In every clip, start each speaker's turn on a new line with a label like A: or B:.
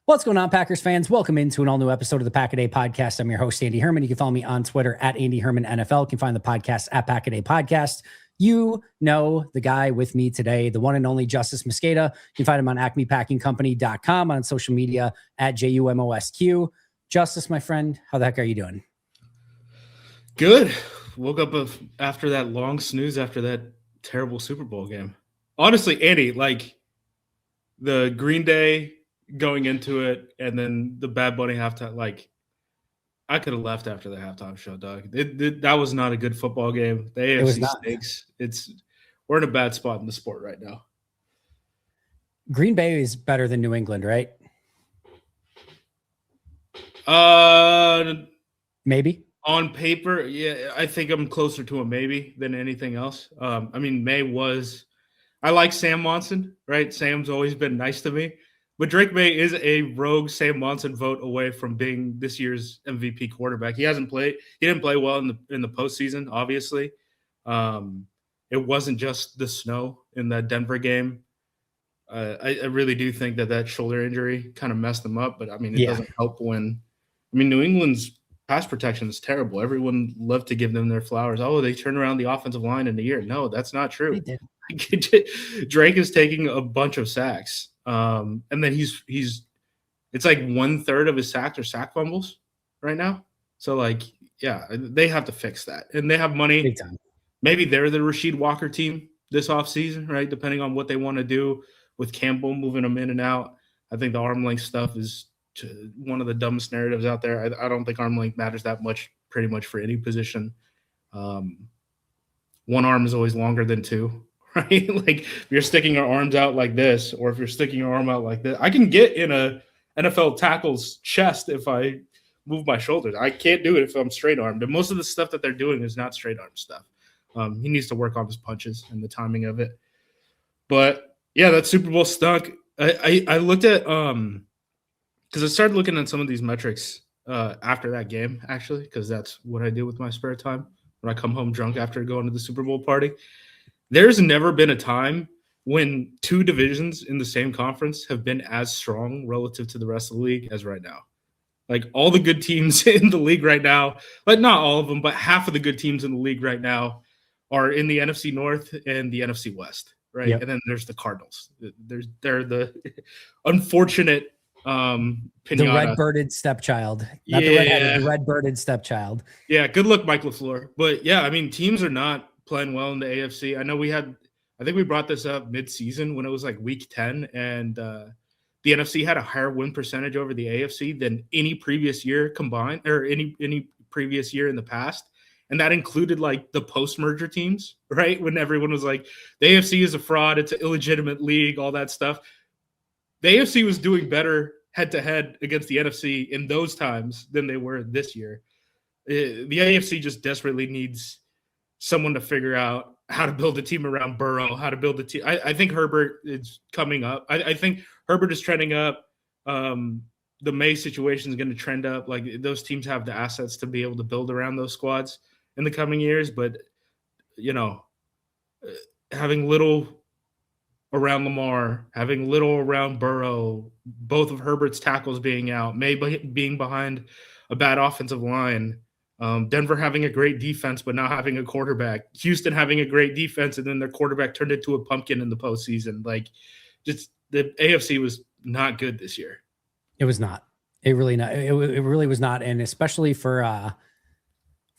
A: What's going on, Packers fans? Welcome into an all-new episode of the Pack a Day Podcast. I'm your host, Andy Herman. You can follow me on Twitter at Andy Herman NFL. You can find the podcast at Pack a Day Podcast. You know the guy with me today, the one and only Justis Mosqueda. You can find him on acmepackingcompany.com, on social media at JUMOSQ. Justis, my friend, how the heck are you doing?
B: Good. Woke up after that long snooze after that terrible Super Bowl game. Honestly, Andy, like the Green Day going into it and then the Bad Bunny halftime, like I could have left after the halftime show, dog. That was not a good football game. The AFC stinks. We're in a bad spot in the sport right now.
A: Green Bay is better than New England, right? Maybe.
B: On paper, yeah, I think I'm closer to a maybe than anything else. I mean, I like Sam Monson, right? Sam's always been nice to me. But Drake May is a rogue Sam Monson vote away from being this year's MVP quarterback. He didn't play well in the postseason, obviously. It wasn't just the snow in that Denver game. I really do think that shoulder injury kind of messed him up. But, I mean, it doesn't help when – I mean, New England's pass protection is terrible. Everyone loved to give them their flowers. Oh, they turned around the offensive line in a year. No, that's not true. Drake is taking a bunch of sacks. And then it's like 1/3 of his sacks or sack fumbles right now. So they have to fix that, and they have money.
A: Big time.
B: Maybe they're the Rasheed Walker team this offseason, right? Depending on what they want to do with Campbell moving them in and out. I think the arm length stuff is one of the dumbest narratives out there. I don't think arm length matters that much, pretty much for any position. One arm is always longer than two. Right? Like if you're sticking your arms out like this, or if you're sticking your arm out like this, I can get in a NFL tackle's chest if I move my shoulders. I can't do it if I'm straight armed. And most of the stuff that they're doing is not straight arm stuff. He needs to work on his punches and the timing of it. But yeah, that Super Bowl stunk. I looked at because I started looking at some of these metrics after that game, actually, because that's what I do with my spare time when I come home drunk after going to the Super Bowl party. There's never been a time when two divisions in the same conference have been as strong relative to the rest of the league as right now. Like all the good teams in the league right now, like not all of them, but half of the good teams in the league right now are in the NFC North and the NFC West, right? Yep. And then there's the Cardinals. They're the unfortunate pinata.
A: The red-birded stepchild. Not the redheaded, the red-birded stepchild.
B: Yeah, good luck, Mike LaFleur. But yeah, I mean, teams are not playing well in the AFC. I know I think we brought this up mid-season when it was like week 10, and the NFC had a higher win percentage over the AFC than any previous year combined, or any previous year in the past. And that included like the post-merger teams, right? When everyone was like, the AFC is a fraud, it's an illegitimate league, all that stuff. The AFC was doing better head-to-head against the NFC in those times than they were this year. The AFC just desperately needs someone to figure out how to build a team around Burrow, how to build a team. I think Herbert is coming up. I think Herbert is trending up. The May situation is going to trend up. Like those teams have the assets to be able to build around those squads in the coming years. But, having little around Lamar, having little around Burrow, both of Herbert's tackles being out, May being behind a bad offensive line, Denver having a great defense but not having a quarterback, Houston having a great defense and then their quarterback turned into a pumpkin in the postseason. Like, just the AFC was not good this year.
A: It was not. It really not. It really was not, and especially for a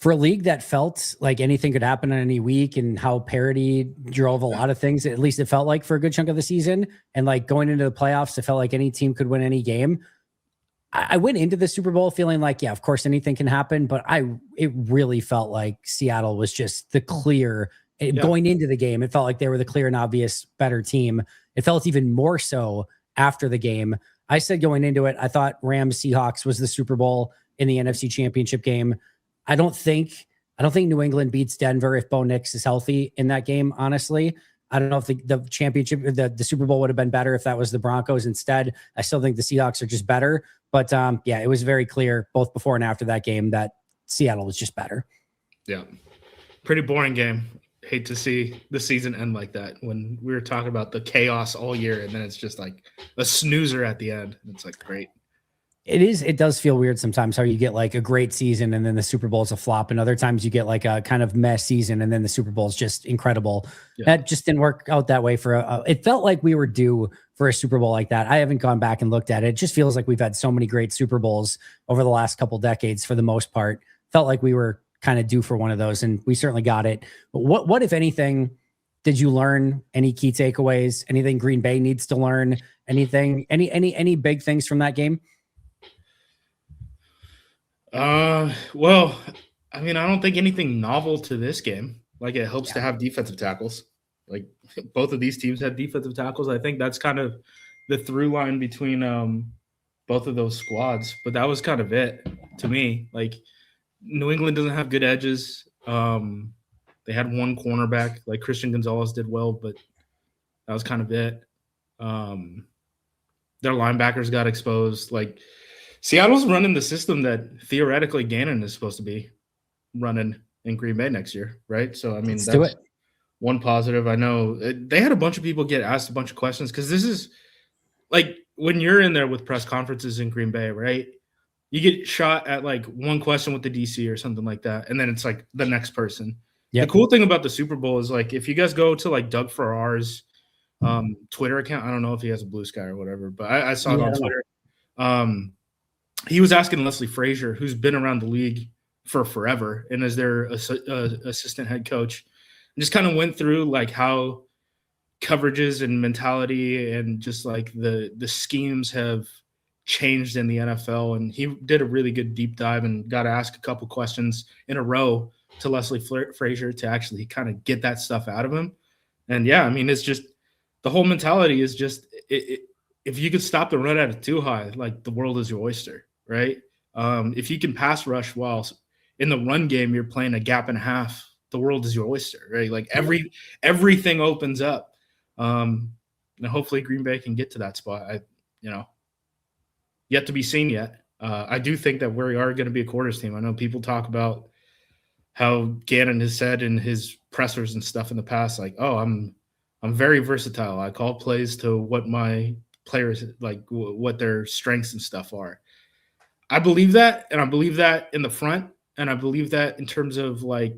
A: league that felt like anything could happen on any week, and how parity drove a lot of things. At least it felt like for a good chunk of the season, and like going into the playoffs, it felt like any team could win any game. I went into the Super Bowl feeling like, yeah, of course anything can happen, but it really felt like Seattle was just the clear going into the game. It felt like they were the clear and obvious better team. It felt even more so after the game. I said going into it, I thought Rams Seahawks was the Super Bowl in the NFC Championship game. I don't think New England beats Denver if Bo Nix is healthy in that game, honestly. I don't know if the championship, the Super Bowl would have been better if that was the Broncos instead. I still think the Seahawks are just better. But yeah, it was very clear both before and after that game that Seattle was just better.
B: Yeah. Pretty boring game. Hate to see the season end like that when we were talking about the chaos all year, and then it's just like a snoozer at the end. It's like, great.
A: It does feel weird sometimes how you get like a great season and then the Super Bowl is a flop, and other times you get like a kind of mess season and then the Super Bowl is just incredible.
B: Yeah.
A: That just didn't work out that way for it felt like we were due for a Super Bowl like that. I haven't gone back and looked at it. It just feels like we've had so many great Super Bowls over the last couple decades for the most part. Felt like we were kind of due for one of those, and we certainly got it. But what if anything did you learn? Any key takeaways? Anything Green Bay needs to learn? Anything any big things from that game?
B: Well, I mean, I don't think anything novel to this game. Like, it helps to have defensive tackles. Like, both of these teams had defensive tackles. I think that's kind of the through line between both of those squads. But that was kind of it to me. Like, New England doesn't have good edges. They had one cornerback. Like, Christian Gonzalez did well, but that was kind of it. Their linebackers got exposed. Like, Seattle's running the system that theoretically Gannon is supposed to be running in Green Bay next year, right? So, I mean, that's one positive. I know they had a bunch of people get asked a bunch of questions because this is like when you're in there with press conferences in Green Bay, right? You get shot at like one question with the DC or something like that, and then it's like the next person. Yep. The cool thing about the Super Bowl is like if you guys go to like Doug Farrar's Twitter account, I don't know if he has a Blue Sky or whatever, but I saw it on Twitter. He was asking Leslie Frazier, who's been around the league for forever and is their assistant head coach, and just kind of went through like how coverages and mentality and just like the schemes have changed in the NFL. And he did a really good deep dive and got to ask a couple questions in a row to Leslie Frazier to actually kind of get that stuff out of him. And yeah, I mean, it's just the whole mentality is just if you could stop the run at it too high, like the world is your oyster, right? If you can pass rush while in the run game you're playing a gap and a half, the world is your oyster, right? Like everything opens up. And hopefully Green Bay can get to that spot. Yet to be seen yet. I do think that we are going to be a quarters team. I know people talk about how Gannon has said in his pressers and stuff in the past, like, oh, I'm very versatile. I call plays to what my players like, what their strengths and stuff are. I believe that, and I believe that in the front, and I believe that in terms of like,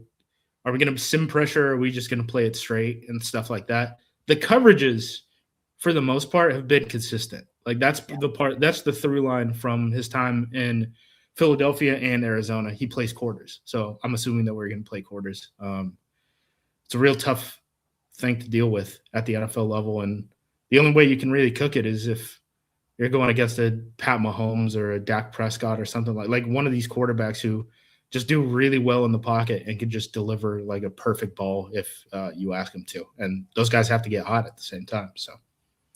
B: are we going to sim pressure? Or are we just going to play it straight and stuff like that? The coverages, for the most part, have been consistent. Like that's the through line from his time in Philadelphia and Arizona. He plays quarters, so I'm assuming that we're going to play quarters. It's a real tough thing to deal with at the NFL level, and the only way you can really cook it is if you're going against a Pat Mahomes or a Dak Prescott or something like one of these quarterbacks who just do really well in the pocket and can just deliver like a perfect ball if you ask them to. And those guys have to get hot at the same time. So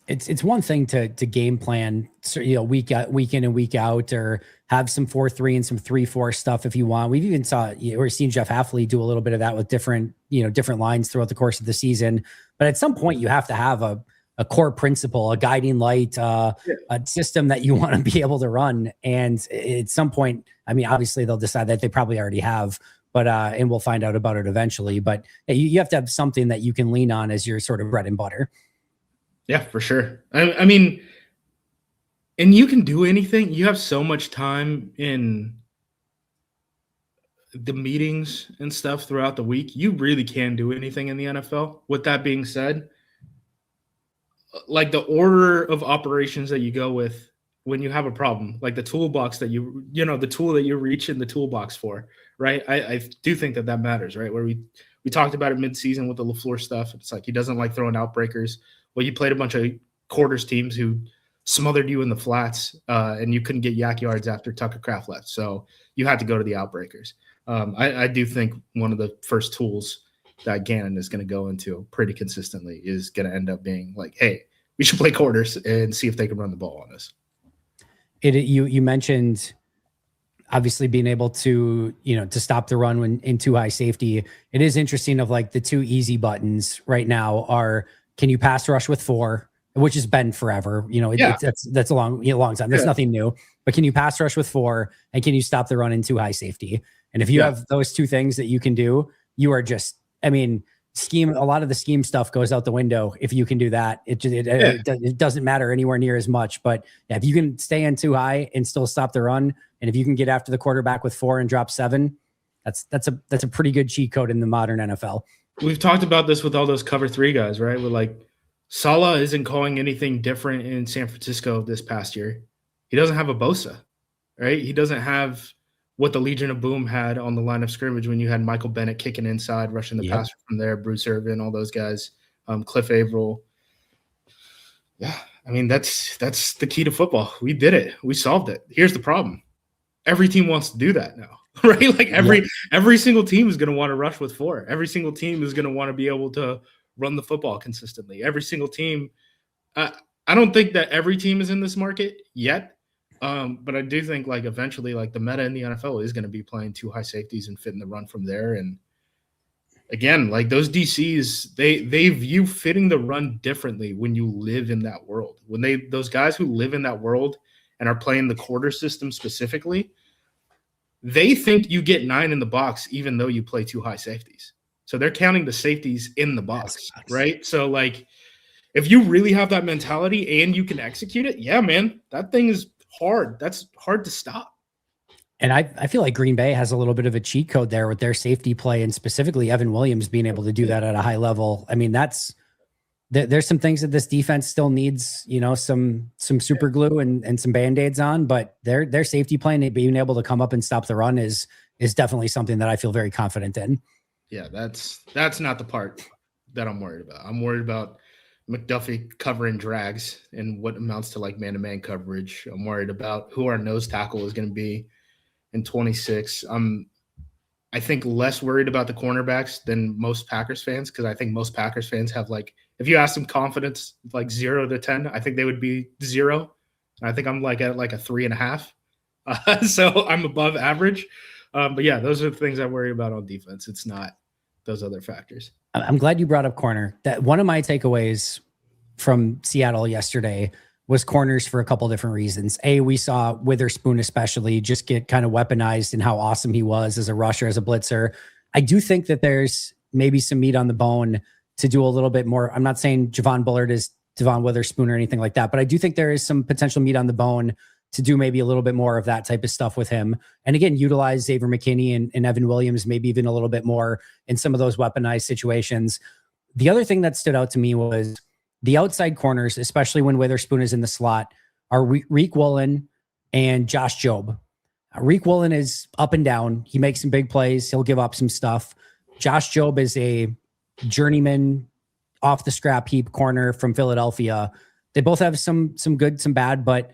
A: it's one thing to game plan, week in and week out, or have some 4-3 and some 3-4 stuff if you want. We've even seen Jeff Hafley do a little bit of that with different lines throughout the course of the season. But at some point, you have to have a core principle, a guiding light, a system that you want to be able to run. And at some point, I mean, obviously they'll decide that they probably already have, but and we'll find out about it eventually. But you have to have something that you can lean on as your sort of bread and butter.
B: Yeah, for sure. I mean, and you can do anything. You have so much time in the meetings and stuff throughout the week. You really can do anything in the NFL. With that being said, like the order of operations that you go with when you have a problem, like the toolbox that the tool that you reach in the toolbox for, right? I do think that matters, right? Where we talked about it mid-season with the LaFleur stuff. It's like he doesn't like throwing outbreakers. Well, you played a bunch of quarters teams who smothered you in the flats, and you couldn't get yak yards after Tucker Kraft left. So you had to go to the outbreakers. I do think one of the first tools that Gannon is going to go into pretty consistently is going to end up being like, hey, we should play quarters and see if they can run the ball on us.
A: You mentioned obviously being able to, to stop the run when in too high safety. It is interesting of like the two easy buttons right now are, can you pass rush with 4, which has been forever, that's a long time. That's nothing new, but can you pass rush with 4 and can you stop the run in too high safety? And if you have those two things that you can do, you are just, I mean, scheme, a lot of the scheme stuff goes out the window if you can do that. It doesn't matter anywhere near as much. But yeah, if you can stay in too high and still stop the run, and if you can get after the quarterback with 4 and drop 7, that's a pretty good cheat code in the modern NFL.
B: We've talked about this with all those cover 3 guys, right? With like Saleh isn't calling anything different in San Francisco this past year. He doesn't have a Bosa, right? He doesn't have what the Legion of Boom had on the line of scrimmage when you had Michael Bennett kicking inside, rushing the passer from there, Bruce Irvin, all those guys, Cliff Averill. Yeah, I mean, that's the key to football. We did it. We solved it. Here's the problem. Every team wants to do that now, right? Like every single team is going to want to rush with 4. Every single team is going to want to be able to run the football consistently. Every single team. I don't think that every team is in this market yet. But I do think like eventually like the meta in the NFL is going to be playing 2 high safeties and fitting the run from there. And again, like those DCs, they view fitting the run differently when you live in that world. When those guys who live in that world and are playing the quarter system specifically, they think you get 9 in the box even though you play 2 high safeties. So they're counting the safeties in the box, right? So like if you really have that mentality and you can execute it, yeah, man, that thing is hard. That's hard to stop.
A: And I feel like Green Bay has a little bit of a cheat code there with their safety play, and specifically Evan Williams being able to do that at a high level. I mean, there's some things that this defense still needs, some super glue and some Band-Aids on, but their safety play and being able to come up and stop the run is definitely something that I feel very confident in.
B: Yeah, that's not the part that I'm worried about. I'm worried about McDuffie covering drags and what amounts to like man-to-man coverage. I'm worried about who our nose tackle is going to be in 26. I think less worried about the cornerbacks than most Packers fans, because I think most Packers fans have like, if you ask them confidence, like 0 to 10, I think they would be 0. And I think I'm like at like a 3.5. So I'm above average. But yeah, those are the things I worry about on defense. It's not those other factors.
A: I'm glad you brought up corner. That one of my takeaways from Seattle yesterday was corners for a couple different reasons. We saw Witherspoon especially just get kind of weaponized and how awesome he was as a rusher, as a blitzer. I do think that there's maybe some meat on the bone to do a little bit more. I'm not saying Javon Bullard is Devon Witherspoon or anything like that, but I do think there is some potential meat on the bone to do maybe a little bit more of that type of stuff with him. And again, utilize Xavier McKinney and Evan Williams, maybe even a little bit more in some of those weaponized situations. The other thing that stood out to me was the outside corners, especially when Witherspoon is in the slot, are Reek Woolen and Josh Jobe. Reek Woolen is up and down. He makes some big plays. He'll give up some stuff. Josh Jobe is a journeyman off the scrap heap corner from Philadelphia. They both have some good, some bad, but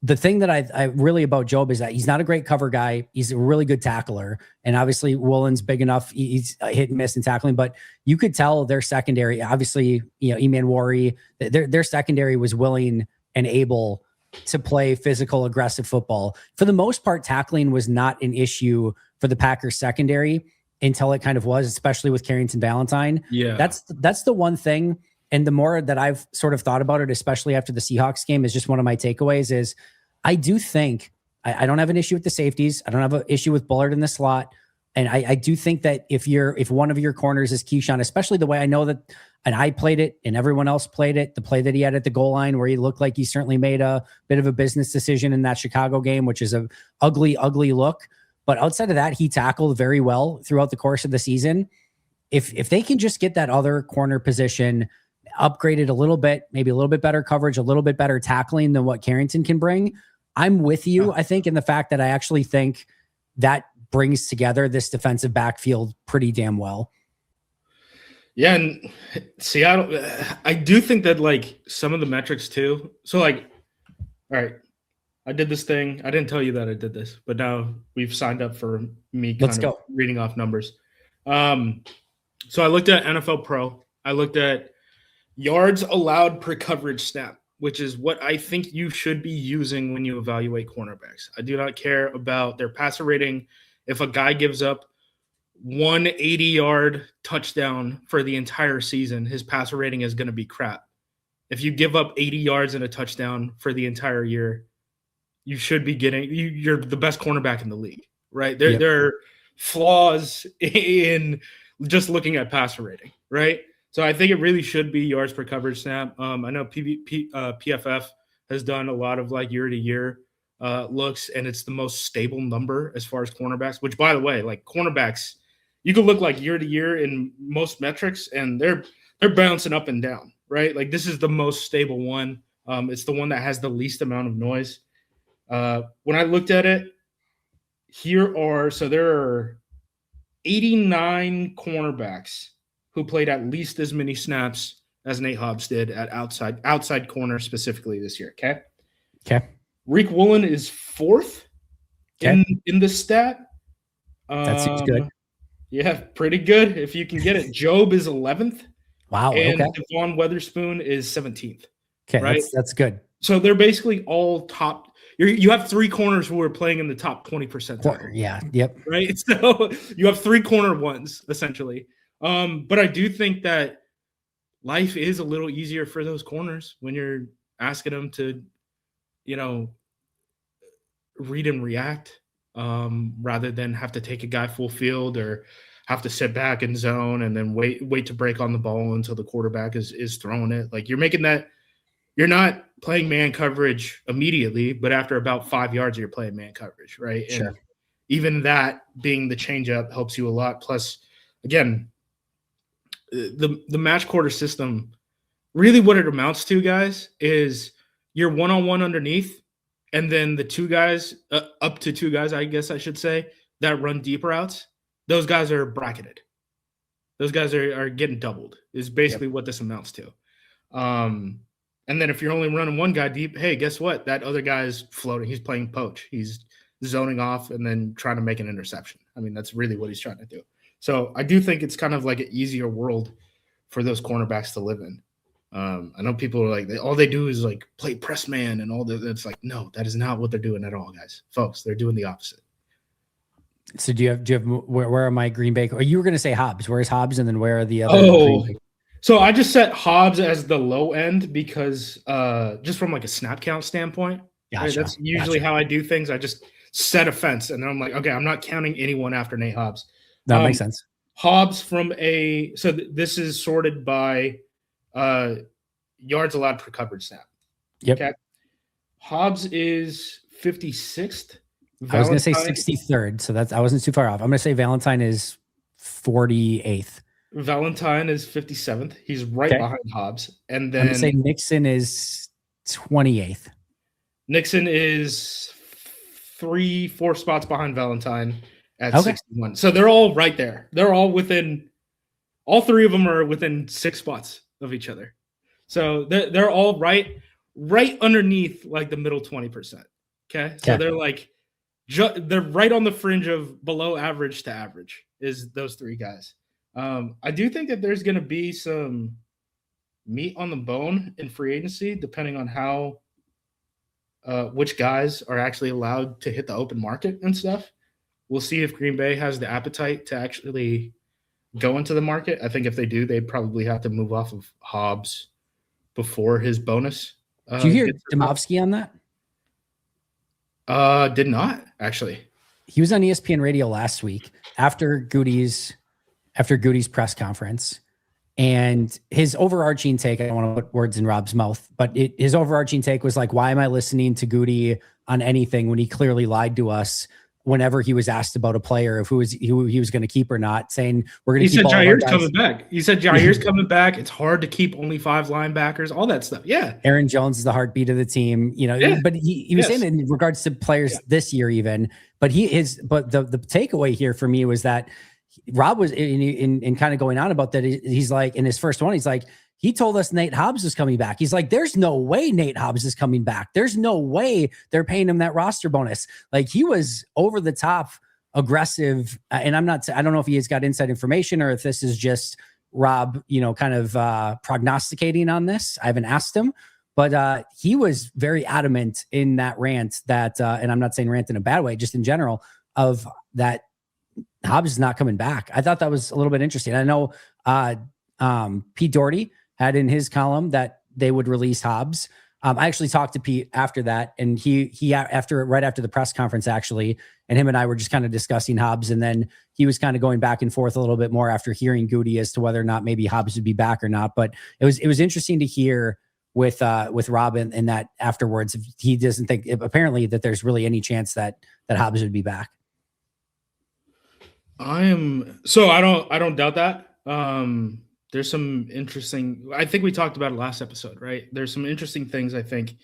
A: the thing that I really about Jobe is that he's not a great cover guy. He's a really good tackler. And obviously Woolen's big enough. He's hit and miss in tackling, but you could tell their secondary, obviously, Eman Wari, their secondary was willing and able to play physical, aggressive football. For the most part, tackling was not an issue for the Packers secondary until it kind of was, especially with Carrington Valentine.
B: Yeah.
A: That's the one thing. And the more that I've sort of thought about it, especially after the Seahawks game, is just one of my takeaways is I do think I don't have an issue with the safeties. I don't have an issue with Bullard in the slot. And I do think that if one of your corners is Keyshawn, especially the way I know that, and I played it and everyone else played it, the play that he had at the goal line where he looked like he certainly made a bit of a business decision in that Chicago game, which is a ugly, ugly look. But outside of that, he tackled very well throughout the course of the season. If they can just get that other corner position upgraded a little bit, maybe a little bit better coverage, a little bit better tackling than what Carrington can bring, I'm with you, I think, in the fact that I actually think that brings together this defensive backfield pretty damn well.
B: Yeah, and Seattle, I do think that, like, some of the metrics, too. So, like, all right, I did this thing. I didn't tell you that I did this, but now we've signed up for me kind of reading off numbers. So I looked at NFL Pro. I looked at yards allowed per coverage snap, which is what I think you should be using when you evaluate cornerbacks. I do not care about their passer rating. If a guy gives up 180-yard touchdown for the entire season, his passer rating is going to be crap. If you give up 80 yards and a touchdown for the entire year, you should be you're the best cornerback in the league, right? There are flaws in just looking at passer rating, right? So I think it really should be yards per coverage snap. I know PFF has done a lot of like year-to-year looks, and it's the most stable number as far as cornerbacks, which, by the way, like cornerbacks, you could look like year-to-year in most metrics, and they're bouncing up and down, right? Like this is the most stable one. It's the one that has the least amount of noise. When I looked at it, there are 89 cornerbacks who played at least as many snaps as Nate Hobbs did at outside corner specifically this year.
A: Okay.
B: Reek Woolen is fourth in the stat.
A: That seems good.
B: Yeah, pretty good if you can get it. Job is 11th.
A: Wow.
B: And
A: Okay.
B: Devon Weatherspoon is 17th.
A: Okay.
B: Right?
A: That's good.
B: So they're basically all top. You have three corners who are playing in the top 20%.
A: Yeah. Yep.
B: Right. So you have three corner ones essentially. But I do think that life is a little easier for those corners when you're asking them to, read and react rather than have to take a guy full field or have to sit back in zone and then wait to break on the ball until the quarterback is throwing it. Like you're not playing man coverage immediately, but after about 5 yards, you're playing man coverage, right?
A: Sure.
B: And even that being the changeup helps you a lot. Plus, again, the match quarter system, really what it amounts to, guys, is you're one-on-one underneath, and then the two guys, up to two guys, I guess I should say, that run deep routes, those guys are bracketed. Those guys are getting doubled is basically what this amounts to. And then if you're only running one guy deep, hey, guess what? That other guy's floating. He's playing poach. He's zoning off and then trying to make an interception. I mean, that's really what he's trying to do. So I do think it's kind of like an easier world for those cornerbacks to live in. I know people are like, all they do is like play press man and all that. It's like, no, that is not what they're doing at all, guys. Folks, they're doing the opposite.
A: So do you have where are my Green Bay? Or you were going to say Hobbs. Where's Hobbs? And then where are the other?
B: Oh, so I just set Hobbs as the low end because just from like a snap count standpoint,
A: Gotcha.
B: Right? That's usually how I do things. I just set a fence and then I'm like, okay, I'm not counting anyone after Nate Hobbs.
A: That makes sense.
B: Hobbs this is sorted by yards allowed per coverage snap.
A: Yep.
B: Okay. Hobbs is 56th.
A: I was going to say 63rd, so I wasn't too far off. I'm going to say Valentine is 48th.
B: Valentine is 57th. He's right behind Hobbs. And then
A: I'm going to say Nixon is 28th.
B: Nixon is 3-4 spots behind Valentine at 61. So they're all right there. They're all all three of them are within 6 spots of each other. So they're all right underneath like the middle 20%. Okay. So they're like, they're right on the fringe of below average to average is those three guys. I do think that there's going to be some meat on the bone in free agency, depending on how, which guys are actually allowed to hit the open market and stuff. We'll see if Green Bay has the appetite to actually go into the market. I think if they do, they probably have to move off of Hobbs before his bonus.
A: Did you hear Demovsky on that?
B: Did not actually.
A: He was on ESPN radio last week after Goody's press conference, and his overarching take, I don't want to put words in Rob's mouth, but his overarching take was like, why am I listening to Goody on anything when he clearly lied to us whenever he was asked about a player of who he was going to keep or not, saying we're going to keep all of our guys.
B: Coming back. He said Jair's coming back. It's hard to keep only 5 linebackers, all that stuff. Yeah.
A: Aaron Jones is the heartbeat of the team, but he was saying in regards to players this year even, but the takeaway here for me was that Rob was in kind of going on about that. He's like, in his first one, he's like, he told us Nate Hobbs is coming back. He's like, there's no way Nate Hobbs is coming back. There's no way they're paying him that roster bonus. Like, he was over the top aggressive. And I don't know if he has got inside information or if this is just Rob, kind of prognosticating on this. I haven't asked him, but he was very adamant in that rant that, and I'm not saying rant in a bad way, just in general, of that Hobbs is not coming back. I thought that was a little bit interesting. I know Pete Doherty had in his column that they would release Hobbs. I actually talked to Pete after that, and he right after the press conference actually, and him and I were just kind of discussing Hobbs, and then he was kind of going back and forth a little bit more after hearing Goody as to whether or not maybe Hobbs would be back or not. But it was interesting to hear with Robin and that afterwards, he doesn't think apparently that there's really any chance that Hobbs would be back.
B: I don't doubt that. There's some interesting, I think we talked about it last episode, right? There's some interesting things I think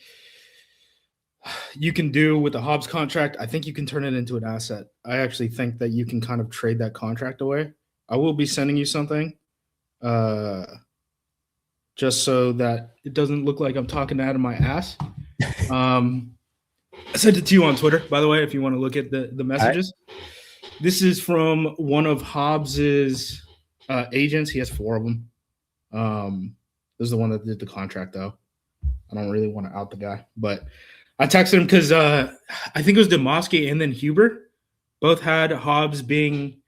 B: you can do with the Hobbs contract. I think you can turn it into an asset. I actually think that you can kind of trade that contract away. I will be sending you something just so that it doesn't look like I'm talking out of my ass. I sent it to you on Twitter, by the way, if you want to look at the messages. Right. This is from one of Hobbs's agents. He has 4 of them. This is the one that did the contract, though. I don't really want to out the guy, but I texted him because I think it was Demoski and then Huber both had Hobbs being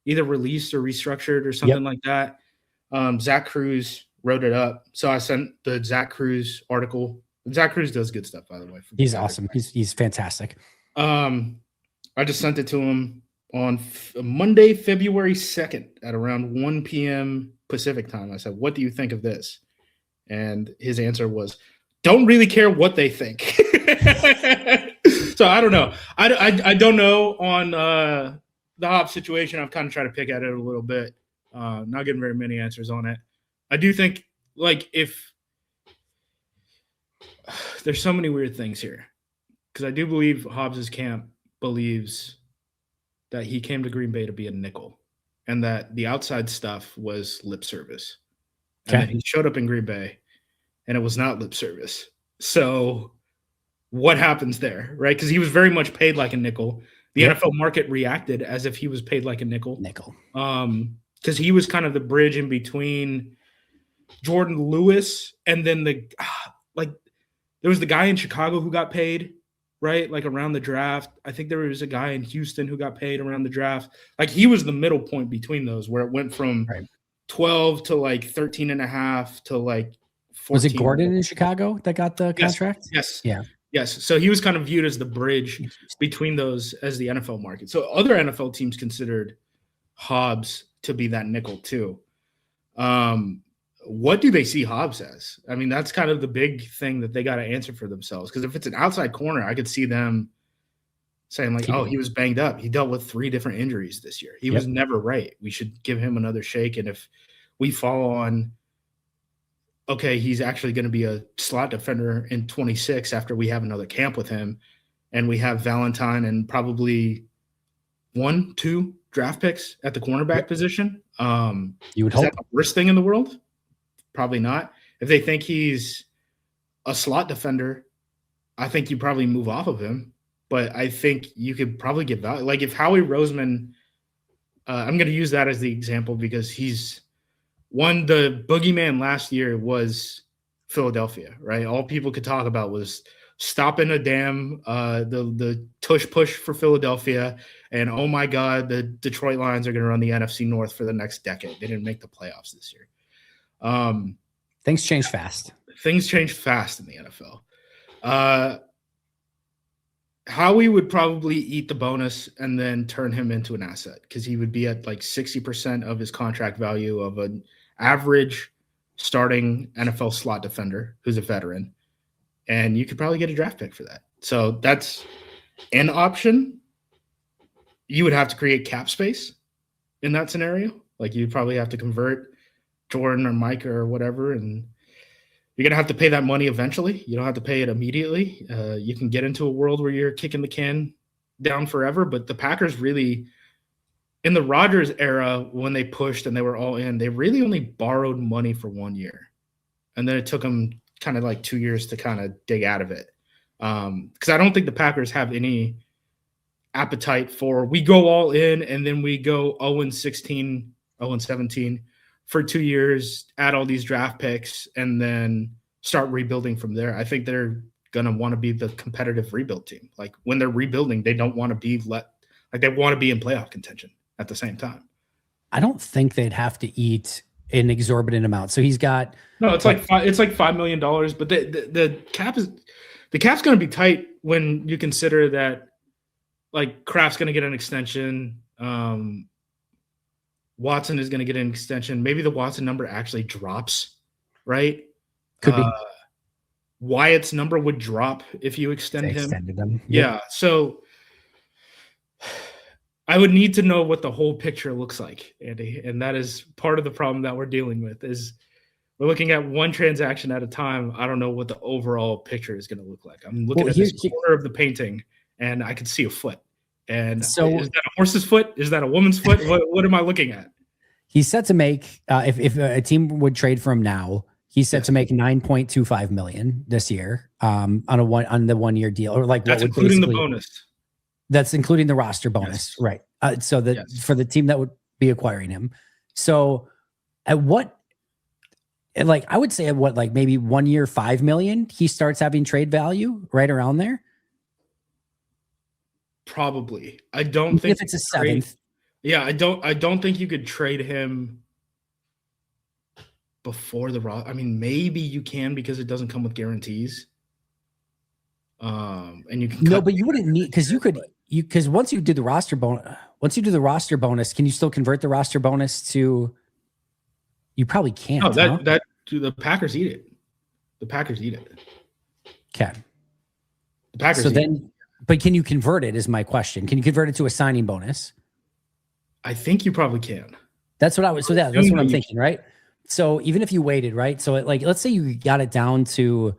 B: either released or restructured or something like that. Zach Cruz wrote it up, so I sent the Zach Cruz article. Zach Cruz does good stuff, by the way.
A: He's awesome. He's fantastic.
B: I just sent it to him on Monday, February 2nd at around 1 p.m. Pacific time. I said, "What do you think of this?" And his answer was, "Don't really care what they think." So I don't know. I don't know on the Hobbs situation. I've kind of tried to pick at it a little bit. Not getting very many answers on it. I do think, like, if there's so many weird things here, because I do believe Hobbs's camp believes that he came to Green Bay to be a nickel and that the outside stuff was lip service. And then he showed up in Green Bay and it was not lip service. So what happens there, right? Because he was very much paid like a nickel. The NFL market reacted as if he was paid like a nickel. Because he was kind of the bridge in between Jordan Lewis and then there was the guy in Chicago who got paid, right? Like around the draft. I think there was a guy in Houston who got paid around the draft. Like he was the middle point between those where it went from 12 to like 13 and a half to like 14.
A: Was it Gordon in Chicago that got the contract?
B: Yes.
A: Yeah.
B: Yes. So he was kind of viewed as the bridge between those as the NFL market. So other NFL teams considered Hobbs to be that nickel too. What do they see Hobbs as? I mean, that's kind of the big thing that they got to answer for themselves. Because if it's an outside corner, I could see them saying like, "Oh, he was banged up. He dealt with 3 different injuries this year. He was never right. We should give him another shake." And if we fall on, okay, he's actually going to be a slot defender in 26 after we have another camp with him, and we have Valentine and probably 1-2 draft picks at the cornerback position.
A: You would hope.
B: Is that the worst thing in the world? Probably not. If they think he's a slot defender, I think you probably move off of him. But I think you could probably get value. Like if Howie Roseman, I'm going to use that as the example because he's won the boogeyman last year was Philadelphia, right? All people could talk about was stopping a damn the tush push for Philadelphia. And oh my God, the Detroit Lions are going to run the NFC North for the next decade. They didn't make the playoffs this year.
A: Things change fast.
B: Things change fast in the NFL. Howie would probably eat the bonus and then turn him into an asset because he would be at like 60% of his contract value of an average starting NFL slot defender who's a veteran. And you could probably get a draft pick for that. So that's an option. You would have to create cap space in that scenario. Like you'd probably have to convert Jordan or Mike or whatever, and you're going to have to pay that money eventually. You don't have to pay it immediately. You can get into a world where you're kicking the can down forever, but the Packers really, in the Rodgers era, when they pushed and they were all in, they really only borrowed money for 1 year. And then it took them kind of like 2 years to kind of dig out of it. Because I don't think the Packers have any appetite for, we go all in and then we go 0-16, 0-17 for 2 years, add all these draft picks, and then start rebuilding from there. I think they're going to want to be the competitive rebuild team. Like when they're rebuilding, they don't want to be they want to be in playoff contention at the same time.
A: I don't think they'd have to eat an exorbitant amount. So he's got
B: no, it's like $5 million, but the cap's going to be tight when you consider that like Kraft's going to get an extension. Watson is going to get an extension. Maybe the Watson number actually drops, right?
A: Could be.
B: Wyatt's number would drop if you extended him. Yeah. So I would need to know what the whole picture looks like, Andy. And that is part of the problem that we're dealing with is we're looking at one transaction at a time. I don't know what the overall picture is going to look like. I'm looking at this corner of the painting and I can see a foot. And so is that a horse's foot? Is that a woman's foot? What am I looking at?
A: He's set to make, if a team would trade for him now, he's set to make $9.25 million this year on the 1 year deal, or like
B: that's including the bonus.
A: That's including the roster bonus, right? So that for the team that would be acquiring him. So at what, like I would say at what, like maybe 1 year, $5 million, he starts having trade value right around there.
B: Probably. I don't think
A: if it's a seventh.
B: Yeah, I don't think you could trade him before the roster. I mean, maybe you can because it doesn't come with guarantees. And you can
A: but you wouldn't need because once you do the roster bonus, can you still convert the roster bonus to? You probably can't.
B: No, the Packers eat it. The Packers eat it.
A: Okay.
B: The Packers.
A: So then, but can you convert it? Is my question. Can you convert it to a signing bonus?
B: I think you probably can.
A: That's what I was. So that's what I'm thinking, right? So even if you waited, right? So like, let's say you got it down to,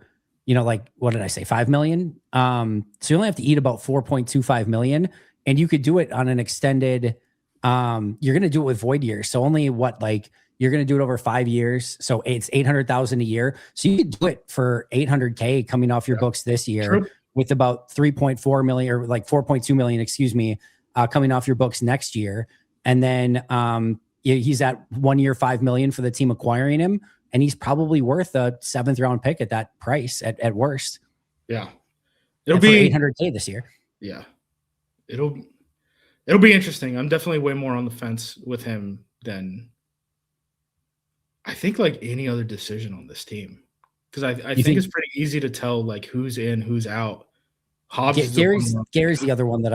A: like what did I say, 5 million? So you only have to eat about 4.25 million, and you could do it on an extended. You're going to do it with void years, so only you're going to do it over 5 years. So it's 800,000 a year. So you could do it for 800K coming off your books this year, with about 3.4 million or like 4.2 million, excuse me, coming off your books next year. And then he's at 1 year, 5 million for the team acquiring him. And he's probably worth a 7th round pick at that price at worst.
B: Yeah.
A: It'll be 800K this year.
B: Yeah. It'll be interesting. I'm definitely way more on the fence with him than I think like any other decision on this team. Because I think it's pretty easy to tell like who's in, who's out. Hobbs
A: Gary's the other one that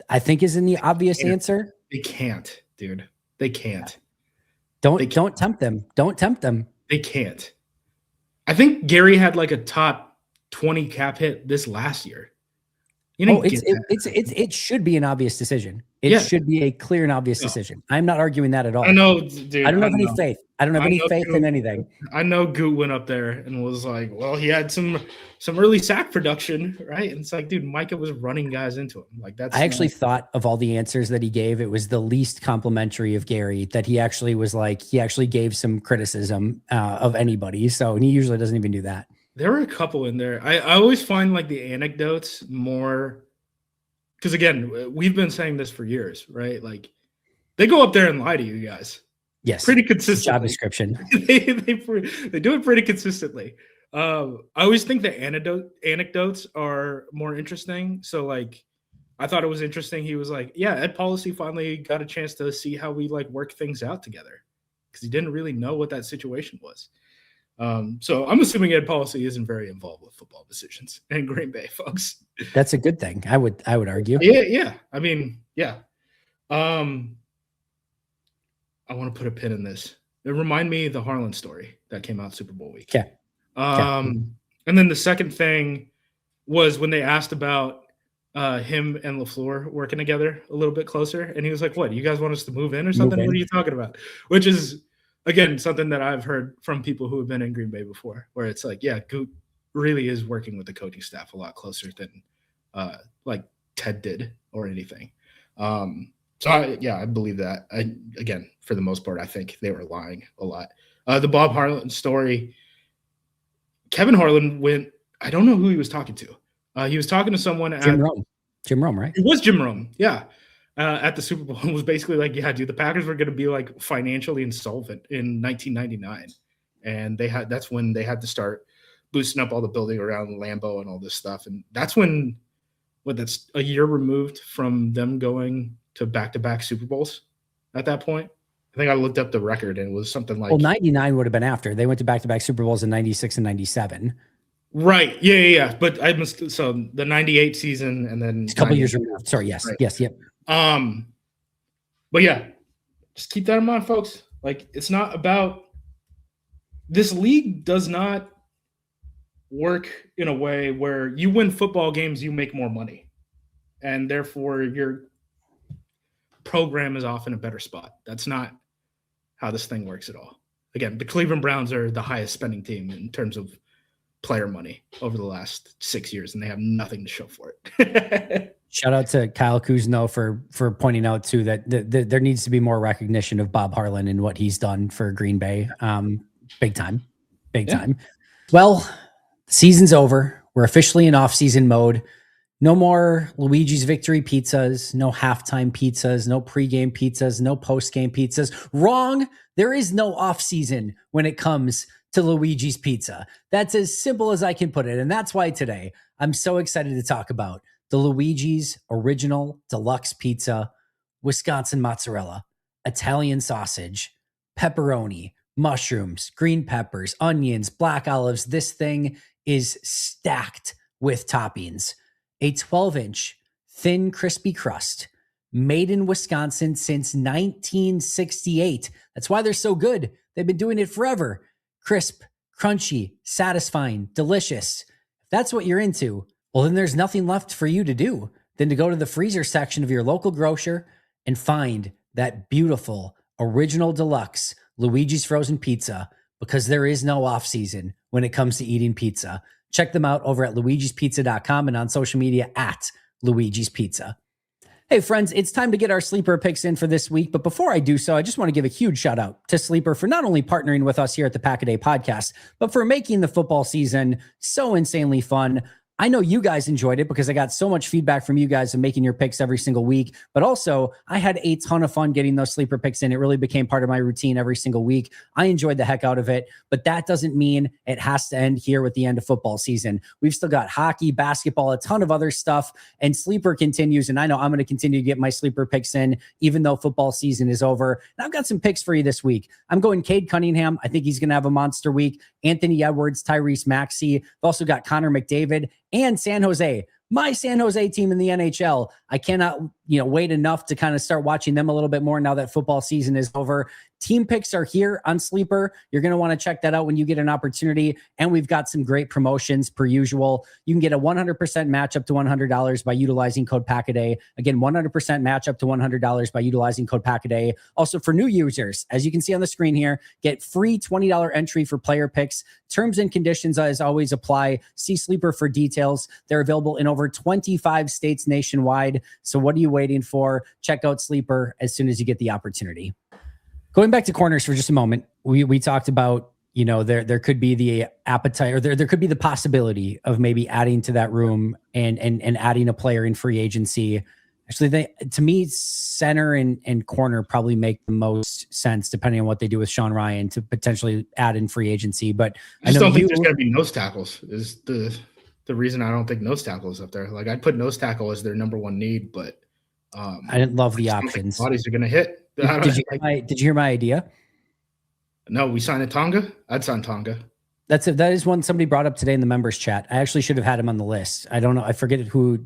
A: I think is in the obvious answer.
B: They can't, dude. They can't.
A: Don't tempt them. Don't tempt them.
B: They can't. I think Gary had like a top 20 cap hit this last year.
A: It should be an obvious decision. It should be a clear and obvious decision. I'm not arguing that at all.
B: I know, dude.
A: I don't have any faith. I don't have any faith in anything.
B: I know Goot went up there and was like, well, he had some early sack production, right? And it's like, dude, Micah was running guys into him. Like that's.
A: I actually thought of all the answers that he gave, it was the least complimentary of Gary, that he actually was like, he actually gave some criticism of anybody. So he usually doesn't even do that.
B: There were a couple in there. I always find like the anecdotes more, because again, we've been saying this for years, right? Like they go up there and lie to you guys.
A: Yes.
B: Pretty consistently.
A: Job description.
B: they do it pretty consistently. I always think the anecdotes are more interesting. So like, I thought it was interesting. He was like, yeah, Ed Policy finally got a chance to see how we like work things out together, because he didn't really know what that situation was. So I'm assuming Ed Policy isn't very involved with football decisions in Green Bay, folks.
A: That's a good thing. I would argue.
B: Yeah. I mean, yeah. I want to put a pin in this. It reminded me of the Harlan story that came out Super Bowl week.
A: Okay.
B: And then the second thing was when they asked about him and LaFleur working together a little bit closer, and he was like, "What? You guys want us to move in or something? What are you talking about?" Which is, again, something that I've heard from people who have been in Green Bay before, where it's like, yeah, Goot really is working with the coaching staff a lot closer than like Ted did or anything. So I believe that. Again, for the most part, I think they were lying a lot. The Bob Harlan story, Kevin Harlan went, I don't know who he was talking to. He was talking to someone
A: Jim Rome, right?
B: It was Jim Rome, yeah. At the Super Bowl, and was basically like, yeah, dude, the Packers were going to be like financially insolvent in 1999. And that's when they had to start boosting up all the building around Lambeau and all this stuff. And that's when, that's a year removed from them going to back-to-back Super Bowls at that point. I I think I looked up the record and it was something like.
A: Well, 99 would have been after. They went to back-to-back Super Bowls in 96 and 97.
B: Right. Yeah. But I must. So the 98 season and then.
A: It's a couple years removed. Sorry. Yes.
B: Right.
A: Yes. Yep.
B: But yeah, just keep that in mind, folks. Like, it's not about. This league does not work in a way where you win football games, you make more money. And therefore, your program is off in a better spot. That's not how this thing works at all. Again, the Cleveland Browns are the highest spending team in terms of player money over the last 6 years, and they have nothing to show for it.
A: Shout out to Kyle Kuzno for pointing out too that there needs to be more recognition of Bob Harlan and what he's done for Green Bay. Big time. Well, season's over. We're officially in off-season mode. No more Luigi's Victory pizzas, no halftime pizzas, no pregame pizzas, no postgame pizzas. Wrong. There is no off-season when it comes to Luigi's Pizza. That's as simple as I can put it. And that's why today I'm so excited to talk about the Luigi's Original Deluxe Pizza, Wisconsin mozzarella, Italian sausage, pepperoni, mushrooms, green peppers, onions, black olives. This thing is stacked with toppings. A 12-inch thin, crispy crust made in Wisconsin since 1968. That's why they're so good. They've been doing it forever. Crisp, crunchy, satisfying, delicious. If that's what you're into, well, then there's nothing left for you to do than to go to the freezer section of your local grocer and find that beautiful Original Deluxe Luigi's Frozen Pizza, because there is no off season when it comes to eating pizza. Check them out over at luigispizza.com and on social media at Luigi's Pizza. Hey friends, it's time to get our sleeper picks in for this week. But before I do so, I just want to give a huge shout out to Sleeper for not only partnering with us here at the Pack-A-Day podcast, but for making the football season so insanely fun. I know you guys enjoyed it because I got so much feedback from you guys and making your picks every single week. But also, I had a ton of fun getting those sleeper picks in. It really became part of my routine every single week. I enjoyed the heck out of it. But that doesn't mean it has to end here with the end of football season. We've still got hockey, basketball, a ton of other stuff. And sleeper continues. And I know I'm going to continue to get my sleeper picks in, even though football season is over. And I've got some picks for you this week. I'm going Cade Cunningham. I think he's going to have a monster week. Anthony Edwards, Tyrese Maxey. I've also got Connor McDavid and San Jose, my San Jose team in the NHL. I cannot, wait enough to kind of start watching them a little bit more now that football season is over. Team picks are here on Sleeper. You're going to want to check that out when you get an opportunity. And we've got some great promotions per usual. You can get a 100% match up to $100 by utilizing code Pack-A-Day. Again, 100% match up to $100 by utilizing code Pack-A-Day. Also for new users, as you can see on the screen here, get free $20 entry for player picks. Terms and conditions as always apply. See Sleeper for details. They're available in over 25 states nationwide. So what are you waiting for? Check out Sleeper as soon as you get the opportunity. Going back to corners for just a moment, we talked about, there could be the appetite, or there could be the possibility of maybe adding to that room and adding a player in free agency. Actually, to me, center and corner probably make the most sense, depending on what they do with Sean Ryan, to potentially add in free agency. But
B: I just don't think there's going to be nose tackles is the reason I don't think nose tackle is up there. Like, I'd put nose tackle as their number one need, but
A: I didn't love the options.
B: Bodies are going to hit.
A: Did you hear my idea?
B: No, we signed a Tonga. I'd sign Tonga.
A: That is one somebody brought up today in the members chat. I actually should have had him on the list. I don't know. I forget who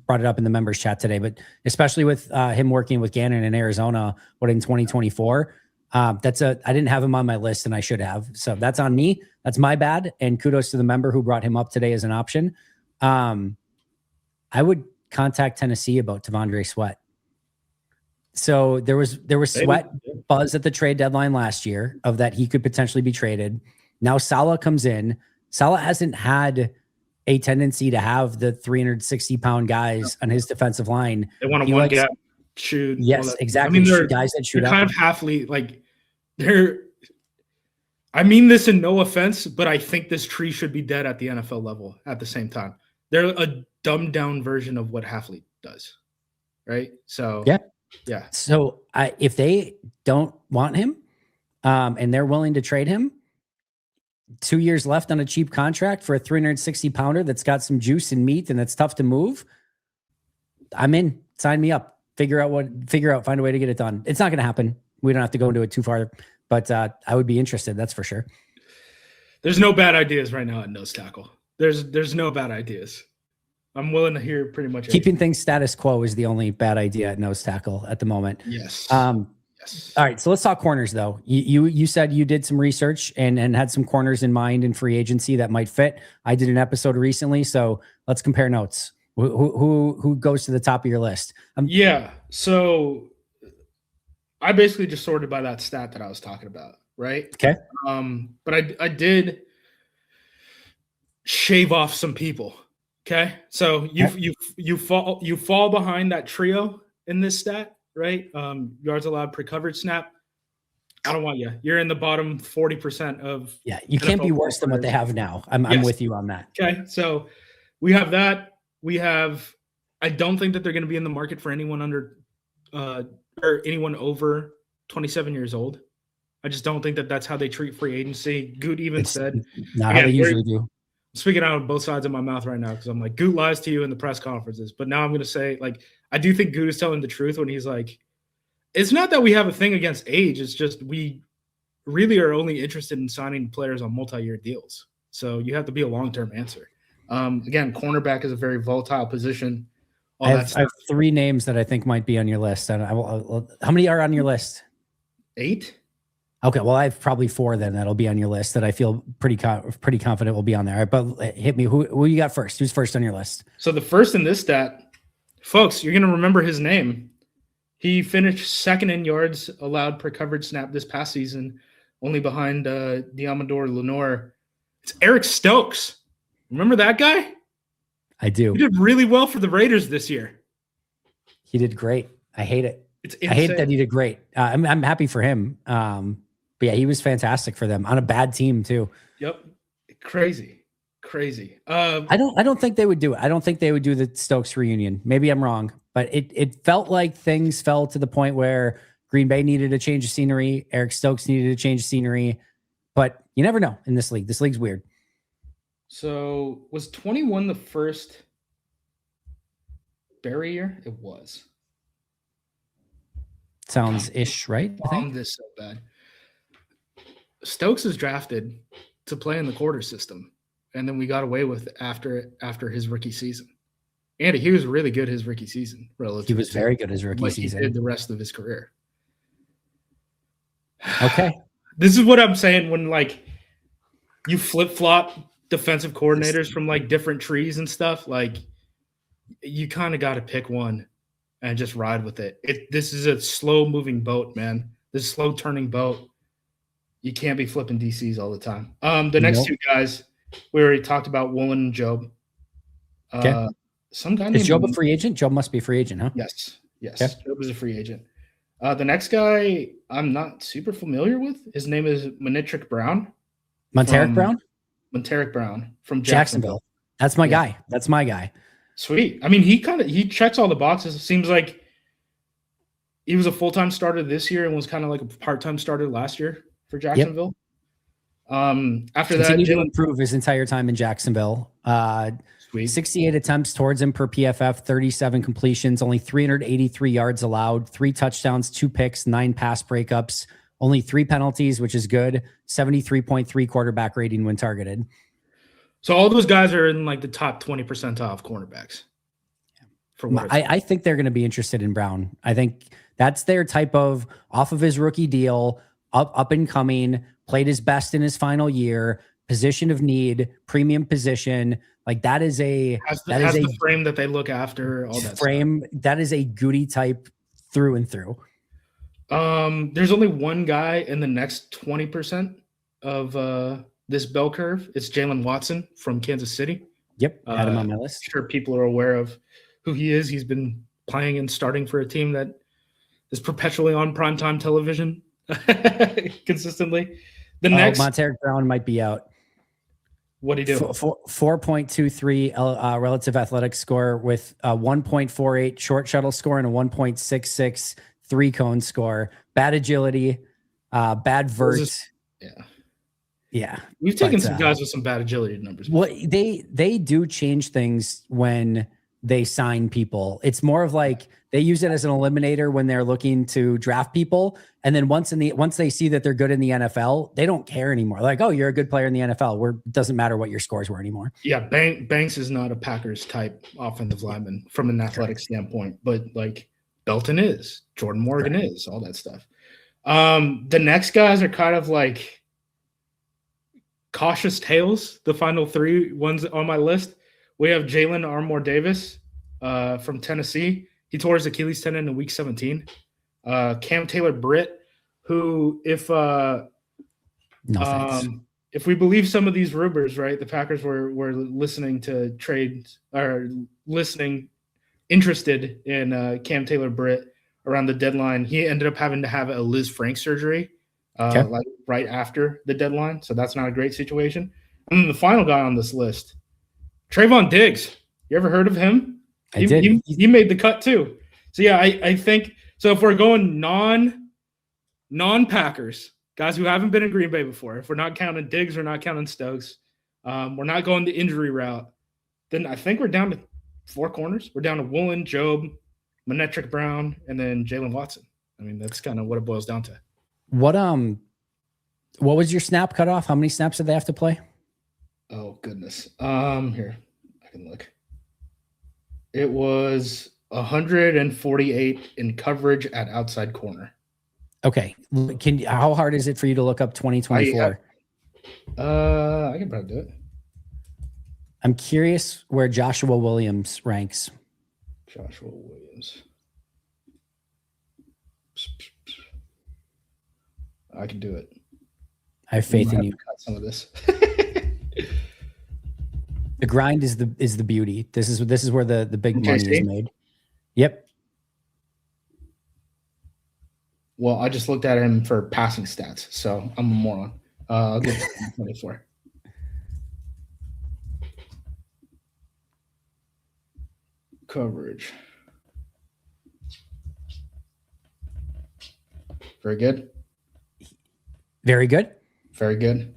A: brought it up in the members chat today, but especially with him working with Gannon in Arizona, in 2024, I didn't have him on my list and I should have. So that's on me. That's my bad. And kudos to the member who brought him up today as an option. I would contact Tennessee about T'Vondre Sweat. So there was Sweat buzz at the trade deadline last year of that he could potentially be traded. Now Salah comes in. Salah hasn't had a tendency to have the 360-pound guys on his defensive line.
B: They want to gap shoot.
A: Yes, exactly. I mean, they're guys that shoot
B: they're kind of halfly like they're. I mean this in no offense, but I think this tree should be dead at the NFL level at the same time. They're a dumbed down version of what Halfley does, right? So yeah.
A: So if they don't want him, and they're willing to trade him, 2 years left on a cheap contract for a 360-pounder that's got some juice and meat and that's tough to move, I'm in. Sign me up. Find a way to get it done. It's not going to happen. We don't have to go into it too far, but I would be interested. That's for sure.
B: There's no bad ideas right now at nose tackle. There's no bad ideas. I'm willing to hear pretty much
A: Keeping
B: anything.
A: things status quo is the only bad idea at nose tackle at the moment.
B: Yes.
A: Yes. All right. So let's talk corners, though. You said you did some research and had some corners in mind in free agency that might fit. I did an episode recently, so let's compare notes. Who goes to the top of your list?
B: Yeah. So I basically just sorted by that stat that I was talking about, right?
A: Okay.
B: But I did shave off some people. Okay. So you fall behind that trio in this stat, right? Yards allowed per coverage snap. I don't want you. You're in the bottom 40% of.
A: Yeah, you can't be worse than what they have now. I'm with you on that.
B: Okay. So we have that. We have. I don't think that they're going to be in the market for anyone under or anyone over 27 years old. I just don't think that that's how they treat free agency. Goot even said,
A: not how they usually do.
B: Speaking out of both sides of my mouth right now, because I'm like, Goot lies to you in the press conferences. But now I'm going to say, like, I do think Goot is telling the truth when he's like, it's not that we have a thing against age. It's just we really are only interested in signing players on multi-year deals. So you have to be a long-term answer. Again, cornerback is a very volatile position.
A: I have 3 names that I think might be on your list. And how many are on your list?
B: 8.
A: Okay, well, I have probably 4 then that'll be on your list that I feel pretty confident will be on there. All right, but hit me. Who you got first? Who's first on your list?
B: So the first in this stat, folks, you're going to remember his name. He finished second in yards allowed per coverage snap this past season, only behind Diamador Lenore. It's Eric Stokes. Remember that guy?
A: I do.
B: He did really well for the Raiders this year.
A: He did great. I hate it.
B: It's
A: I hate that he did great. I'm happy for him. But yeah, he was fantastic for them on a bad team too.
B: Yep. Crazy.
A: I don't think they would do it. I don't think they would do the Stokes reunion. Maybe I'm wrong, but it felt like things fell to the point where Green Bay needed a change of scenery. Eric Stokes needed a change of scenery, but you never know in this league. This league's weird.
B: So was 21 the first Barry year? It was.
A: Sounds ish, right?
B: I think this so bad. Stokes is drafted to play in the quarter system, and then we got away with it after his rookie season. And he was really good his rookie season.
A: He was very good his rookie season.
B: He did the rest of his career.
A: Okay.
B: This is what I'm saying when like you flip-flop defensive coordinators from like different trees and stuff, like you kind of got to pick one and just ride with it. This is a slow-moving boat, man. This is a slow-turning boat. You can't be flipping DCs all the time. The next 2 guys, we already talked about Woolen and Job.
A: Okay.
B: Some guy
A: is Job a free agent? Job must be a free agent, huh?
B: Yes.
A: Okay.
B: Job is a free agent. The next guy I'm not super familiar with. His name is Monteric Brown.
A: Monteric
B: Brown from
A: Jacksonville. That's my guy. That's my guy.
B: Sweet. I mean, he checks all the boxes. It seems like he was a full-time starter this year and was kind of like a part-time starter last year for Jacksonville. Yep. After that,
A: continued to improve his entire time in Jacksonville.
B: Sweet.
A: 68 attempts towards him per PFF, 37 completions, only 383 yards allowed, 3 touchdowns, 2 picks, 9 pass breakups, only 3 penalties, which is good. 73.3 quarterback rating when targeted.
B: So all those guys are in like the top 20 percentile of cornerbacks.
A: I think they're going to be interested in Brown. I think that's their type of off of his rookie deal, up and coming, played his best in his final year, position of need, premium position. Like that is the
B: frame that they look after. All that
A: frame stuff. That is a Goody type through and through.
B: There's only one guy in the next 20% of this bell curve. It's Jalen Watson from Kansas City.
A: Yep, had him on my list.
B: I'm sure people are aware of who he is. He's been playing and starting for a team that is perpetually on primetime television consistently.
A: Monteric Brown might be out.
B: What do you do?
A: 4.23 relative athletic score with a 1.48 short shuttle score and a 1.66 3-cone score. Bad agility, bad vert. Yeah.
B: We've taken some guys with some bad agility numbers.
A: Well, they do change things when they sign people. It's more of like they use it as an eliminator when they're looking to draft people. And then once they see that they're good in the NFL, they don't care anymore. Like, oh, you're a good player in the NFL. It doesn't matter what your scores were anymore.
B: Yeah, Banks is not a Packers type offensive lineman from an athletic standpoint, but like Belton is, Jordan Morgan is, all that stuff. The next guys are kind of like cautious tales. The final three ones on my list. We have Jalen Armour Davis from Tennessee. He tore his Achilles tendon in week 17. Cam Taylor-Britt, who if we believe some of these rumors, right, the Packers were listening to trades or interested in Cam Taylor-Britt around the deadline. He ended up having to have a Liz Frank surgery like right after the deadline, so that's not a great situation. And then the final guy on this list, Trayvon Diggs. You ever heard of him?
A: I did.
B: He made the cut too. So yeah, I think so. If we're going non-Packers, guys who haven't been in Green Bay before, if we're not counting Diggs, we're not counting Stokes, we're not going the injury route, then I think we're down to 4 corners. We're down to Woolen, Job, Manetric Brown, and then Jalen Watson. I mean, that's kind of what it boils down to.
A: What was your snap cutoff? How many snaps did they have to play?
B: Oh goodness. Here, I can look. It was 148 in coverage at outside corner.
A: Okay. How hard is it for you to look up 2024?
B: I can probably do it.
A: I'm curious where Joshua Williams ranks.
B: Joshua Williams. I can do it.
A: I have faith in you.
B: Cut some of this.
A: The grind is the beauty. This is where the big money is made. Yep.
B: Well, I just looked at him for passing stats, so I'm a moron. I'll get 24. Coverage. Very good.
A: Very good.
B: Very good.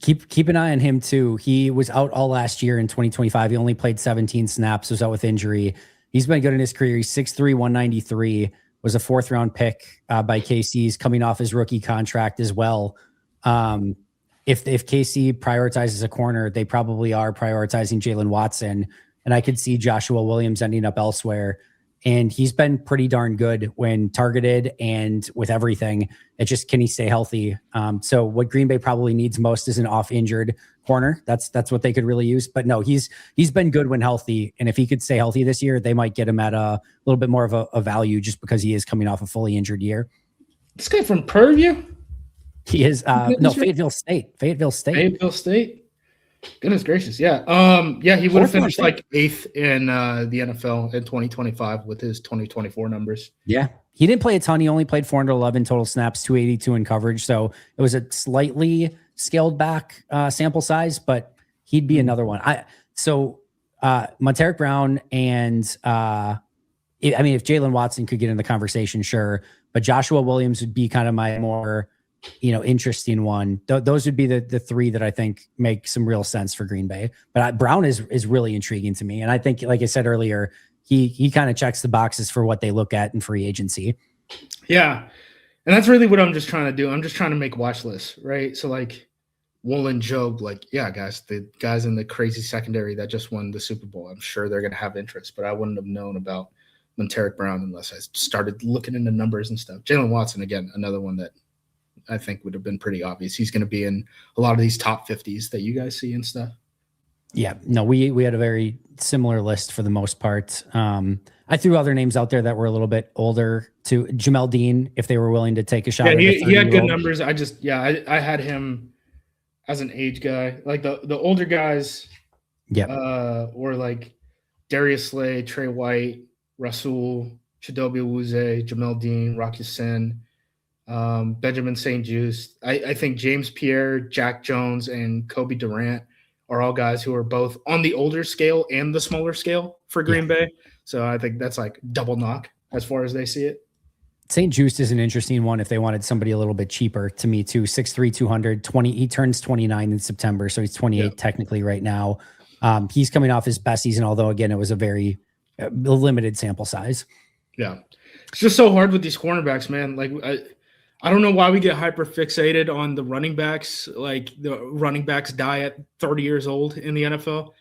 A: Keep an eye on him too. He was out all last year in 2025. He only played 17 snaps, was out with injury. He's been good in his career. He's 6'3", 193, was a 4th round pick by KC's coming off his rookie contract as well. If KC prioritizes a corner, they probably are prioritizing Jalen Watson. And I could see Joshua Williams ending up elsewhere. And he's been pretty darn good when targeted and with everything. It's just, can he stay healthy? So what Green Bay probably needs most is an off-injured corner. That's what they could really use. But no, he's been good when healthy. And if he could stay healthy this year, they might get him at a little bit more of a value just because he is coming off a fully injured year.
B: This guy from Purview?
A: He is Fayetteville State. Fayetteville State.
B: Goodness gracious. Yeah. He would have finished like 8th in the NFL in 2025 with his 2024 numbers.
A: Yeah. He didn't play a ton. He only played 411 total snaps, 282 in coverage. So it was a slightly scaled back sample size, but he'd be another one. Monteric Brown and if Jalen Watson could get in the conversation, sure. But Joshua Williams would be kind of my more interesting one. Those would be the 3 that I think make some real sense for Green Bay. But Brown is really intriguing to me. And I think, like I said earlier, he kind of checks the boxes for what they look at in free agency.
B: Yeah. And that's really what I'm just trying to do. I'm just trying to make watch lists, right? So like Woolen, Job, guys, the guys in the crazy secondary that just won the Super Bowl, I'm sure they're going to have interest, but I wouldn't have known about Monteric Brown unless I started looking into numbers and stuff. Jalen Watson, again, another one that I think would have been pretty obvious. He's going to be in a lot of these top 50s that you guys see and stuff.
A: Yeah, no, we had a very similar list for the most part. I threw other names out there that were a little bit older to Jamel Dean, if they were willing to take a shot.
B: Yeah, he had good numbers. I had him as an age guy. Like the older guys, were like Darius Slay, Trey White, Rasul, Chidobe Awuzie, Jamel Dean, Rocky Sin, Benjamin St. Juste. I think James Pierre, Jack Jones, and Kobe Durant are all guys who are both on the older scale and the smaller scale for Green Bay. So I think that's like double knock as far as they see it.
A: St. Juste is an interesting one if they wanted somebody a little bit cheaper to me too. 6'3", 200, 20. He turns 29 in September, so he's 28 technically right now. He's coming off his best season, although again, it was a a limited sample size.
B: Yeah. It's just so hard with these cornerbacks, man. Like, I don't know why we get hyper fixated on the running backs. Like, the running backs die at 30 years old in the NFL.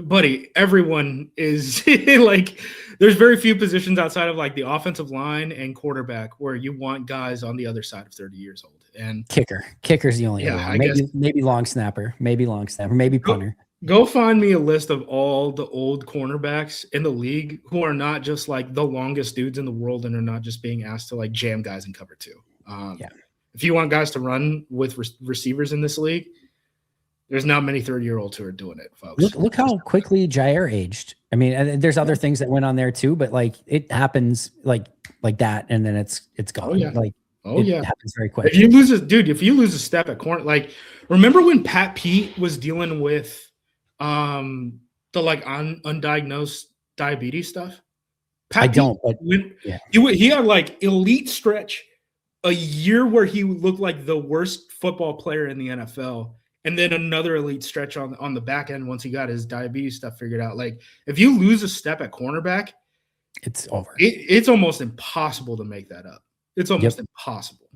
B: Buddy, everyone is like, there's very few positions outside of like the offensive line and quarterback where you want guys on the other side of 30 years old. And
A: kicker's the only one. Maybe long snapper, maybe punter.
B: Go find me a list of all the old cornerbacks in the league who are not just like the longest dudes in the world and are not just being asked to like jam guys in cover two. If you want guys to run with receivers in this league, there's not many 30-year-olds who are doing it, folks.
A: Look how quickly Jair aged. I mean, there's other things that went on there too, but like it happens like that, and then it's gone.
B: Oh, yeah.
A: It happens very quick.
B: If you lose a step at corner, like remember when Pat Pete was dealing with the like undiagnosed diabetes stuff?
A: I don't, but
B: he had like elite stretch a year where he looked like the worst football player in the NFL, and then another elite stretch on the back end once he got his diabetes stuff figured out. Like if you lose a step at cornerback,
A: it's over.
B: It's almost impossible to make that up. It's almost impossible.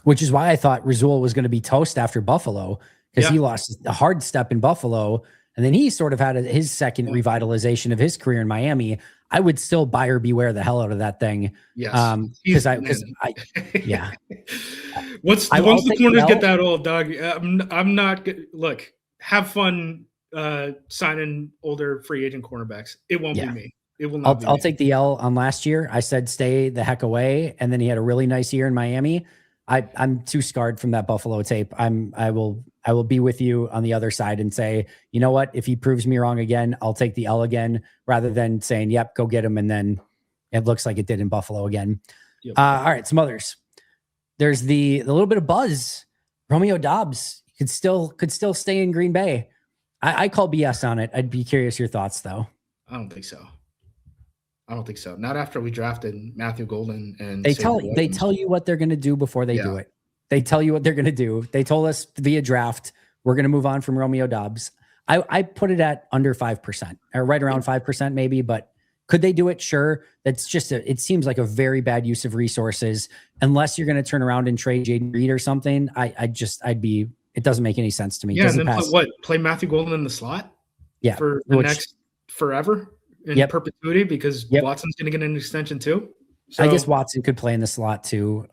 A: Which is why I thought Rasul was going to be toast after Buffalo, because he lost a hard step in Buffalo, and then he sort of had his second revitalization of his career in Miami. I would still buyer beware the hell out of that thing.
B: Yes.
A: Once
B: the corners get that old, dog, I'm not look, have fun signing older free agent cornerbacks. It won't be me. It will not.
A: I'll take the L on last year. I said stay the heck away, and then he had a really nice year in Miami. I'm too scarred from that Buffalo tape. I will be with you on the other side and say, you know what? If he proves me wrong again, I'll take the L again, rather than saying, yep, go get him. And then it looks like it did in Buffalo again. Yep. All right. Some others. There's the little bit of buzz. Romeo Doubs could still stay in Green Bay. I call BS on it. I'd be curious your thoughts though.
B: I don't think so. Not after we drafted Matthew Golden and
A: they tell you what they're going to do before they do it. They tell you what they're going to do. They told us via draft, we're going to move on from Romeo Doubs. I put it at under 5% or right around 5% maybe, but could they do it? Sure. That's just it seems like a very bad use of resources unless you're going to turn around and trade Jaden Reed or something. It doesn't make any sense to me.
B: Yeah. And then play Matthew Golden in the slot?
A: Yeah.
B: For the next forever in perpetuity, because Watson's going to get an extension too. So,
A: I guess Watson could play in the slot too.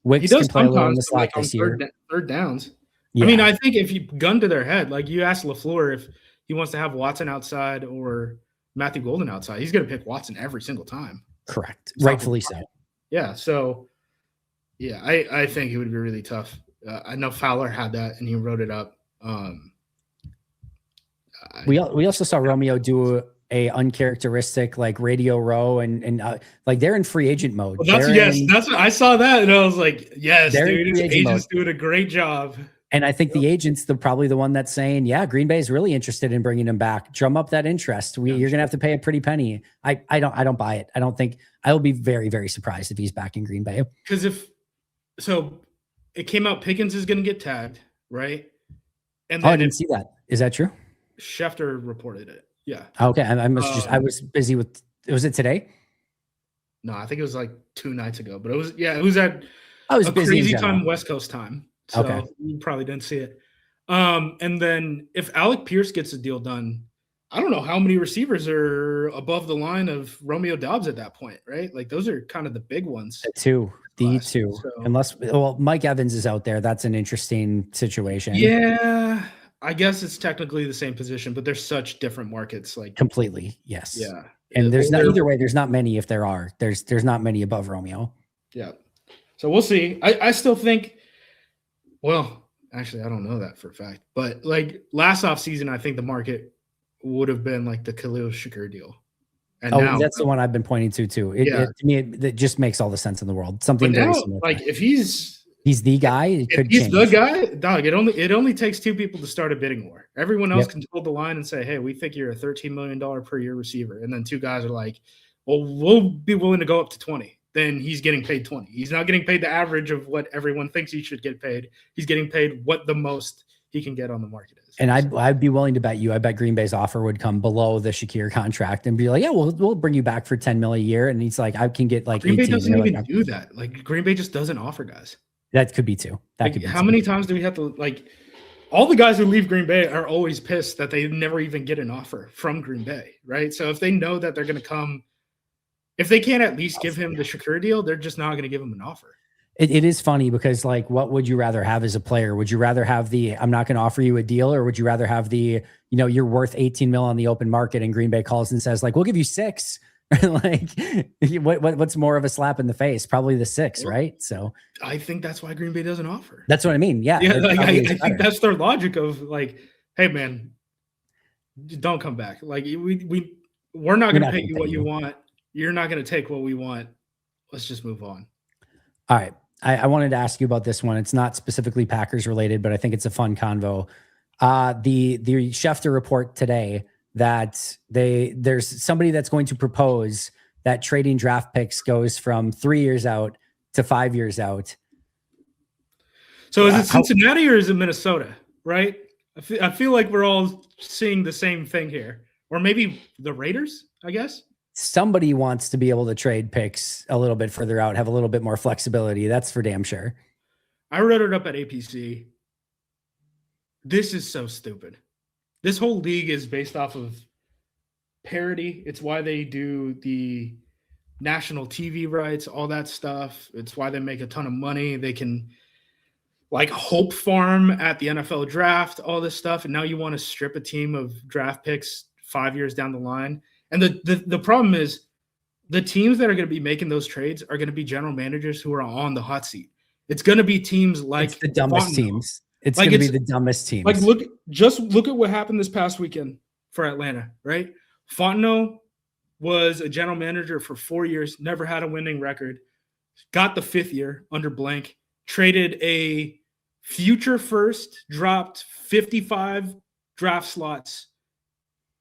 A: Wicks can play a little in the slot this year.
B: Third downs. Yeah. I mean, I think if you gun to their head, like you ask LaFleur if he wants to have Watson outside or Matthew Golden outside, he's going to pick Watson every single time.
A: Correct. Rightfully so.
B: Yeah. So, yeah, I think it would be really tough. I know Fowler had that and he wrote it up.
A: We also saw Romeo do a uncharacteristic like Radio Row and like they're in free agent mode.
B: Well, that's what I saw that and I was like, yes, dude, his agent's doing a great job.
A: And I think the agent's probably the one that's saying, yeah, Green Bay is really interested in bringing him back. Drum up that interest. You're going to have to pay a pretty penny. I don't buy it. I will be very, very surprised if he's back in Green Bay.
B: Because it came out Pickens is going to get tagged, right? And then
A: I didn't see that. Is that true?
B: Schefter reported it. Yeah.
A: Okay. I was busy with. Was it today?
B: No, I think it was like 2 nights ago. But it was at
A: I was busy
B: crazy time, West Coast time. So you probably didn't see it. And then if Alec Pierce gets the deal done, I don't know how many receivers are above the line of Romeo Doubs at that point, right? Like those are kind of the big ones.
A: The two. So, unless Mike Evans is out there, that's an interesting situation.
B: Yeah. I guess it's technically the same position, but they're such different markets. Like
A: completely. Yes.
B: Yeah.
A: And there's not either way. There's not many. If there are, there's not many above Romeo.
B: Yeah. So we'll see. I still think, well, actually, I don't know that for a fact, but like last offseason, I think the market would have been like the Khalil Shakur deal. And now,
A: that's the one I've been pointing to too. To me, it just makes all the sense in the world. Something
B: now, like if he's
A: the guy,
B: he's the guy, dog. It only takes 2 people to start a bidding war. Everyone else can hold the line and say, "Hey, we think you're a $13 million per year receiver," and then 2 guys are like, "Well, we'll be willing to go up to 20." Then he's getting paid 20. He's not getting paid the average of what everyone thinks he should get paid. He's getting paid what the most he can get on the market is.
A: And I'd be willing to bet you. I bet Green Bay's offer would come below the Shakir contract and be like, yeah, we'll bring you back for $10 million a year. And he's like, I can get like
B: Green Bay
A: 18.
B: doesn't even
A: like,
B: do that. Like Green Bay just doesn't offer guys.
A: That could be too. That
B: like,
A: could be
B: how
A: too.
B: many times do we have to like? All the guys who leave Green Bay are always pissed that they never even get an offer from Green Bay, right? So if they know that they're going to come, if they can't at least give him the Shakir deal, they're just not going to give him an offer.
A: It is funny because like, what would you rather have as a player? Would you rather have the, I'm not going to offer you a deal, or would you rather have the, you know, you're worth 18 mil on the open market and Green Bay calls and says like, we'll give you 6. Like what's more of a slap in the face? Probably the 6, right? So
B: I think that's why Green Bay doesn't offer.
A: That's what I mean. Yeah.
B: Like, I think that's their logic of like, hey man, don't come back. Like we're not going to pay you what you want. You're not going to take what we want. Let's just move on.
A: All right. I wanted to ask you about this one. It's not specifically Packers related, but I think it's a fun convo. The Schefter report today that there's somebody that's going to propose that trading draft picks goes from 3 years out to 5 years out.
B: So is it Cincinnati or is it Minnesota? Right? I feel like we're all seeing the same thing here, or maybe the Raiders, I guess.
A: Somebody wants to be able to trade picks a little bit further out, have a little bit more flexibility. That's for damn sure.
B: I wrote it up at APC. This is so stupid. This whole league is based off of parity. It's why they do the national TV rights, all that stuff. It's why they make a ton of money. They can like hope farm at the NFL draft, all this stuff. And now you want to strip a team of draft picks 5 years down the line. And the problem is the teams that are going to be making those trades are going to be general managers who are on the hot seat. It's going to be teams like
A: it's the dumbest teams. It's
B: like
A: going to be the dumbest teams.
B: Like look at what happened this past weekend for Atlanta, right? Fontenot was a general manager for 4 years, never had a winning record, got the 5th year under blank, traded a future first, dropped 55 draft slots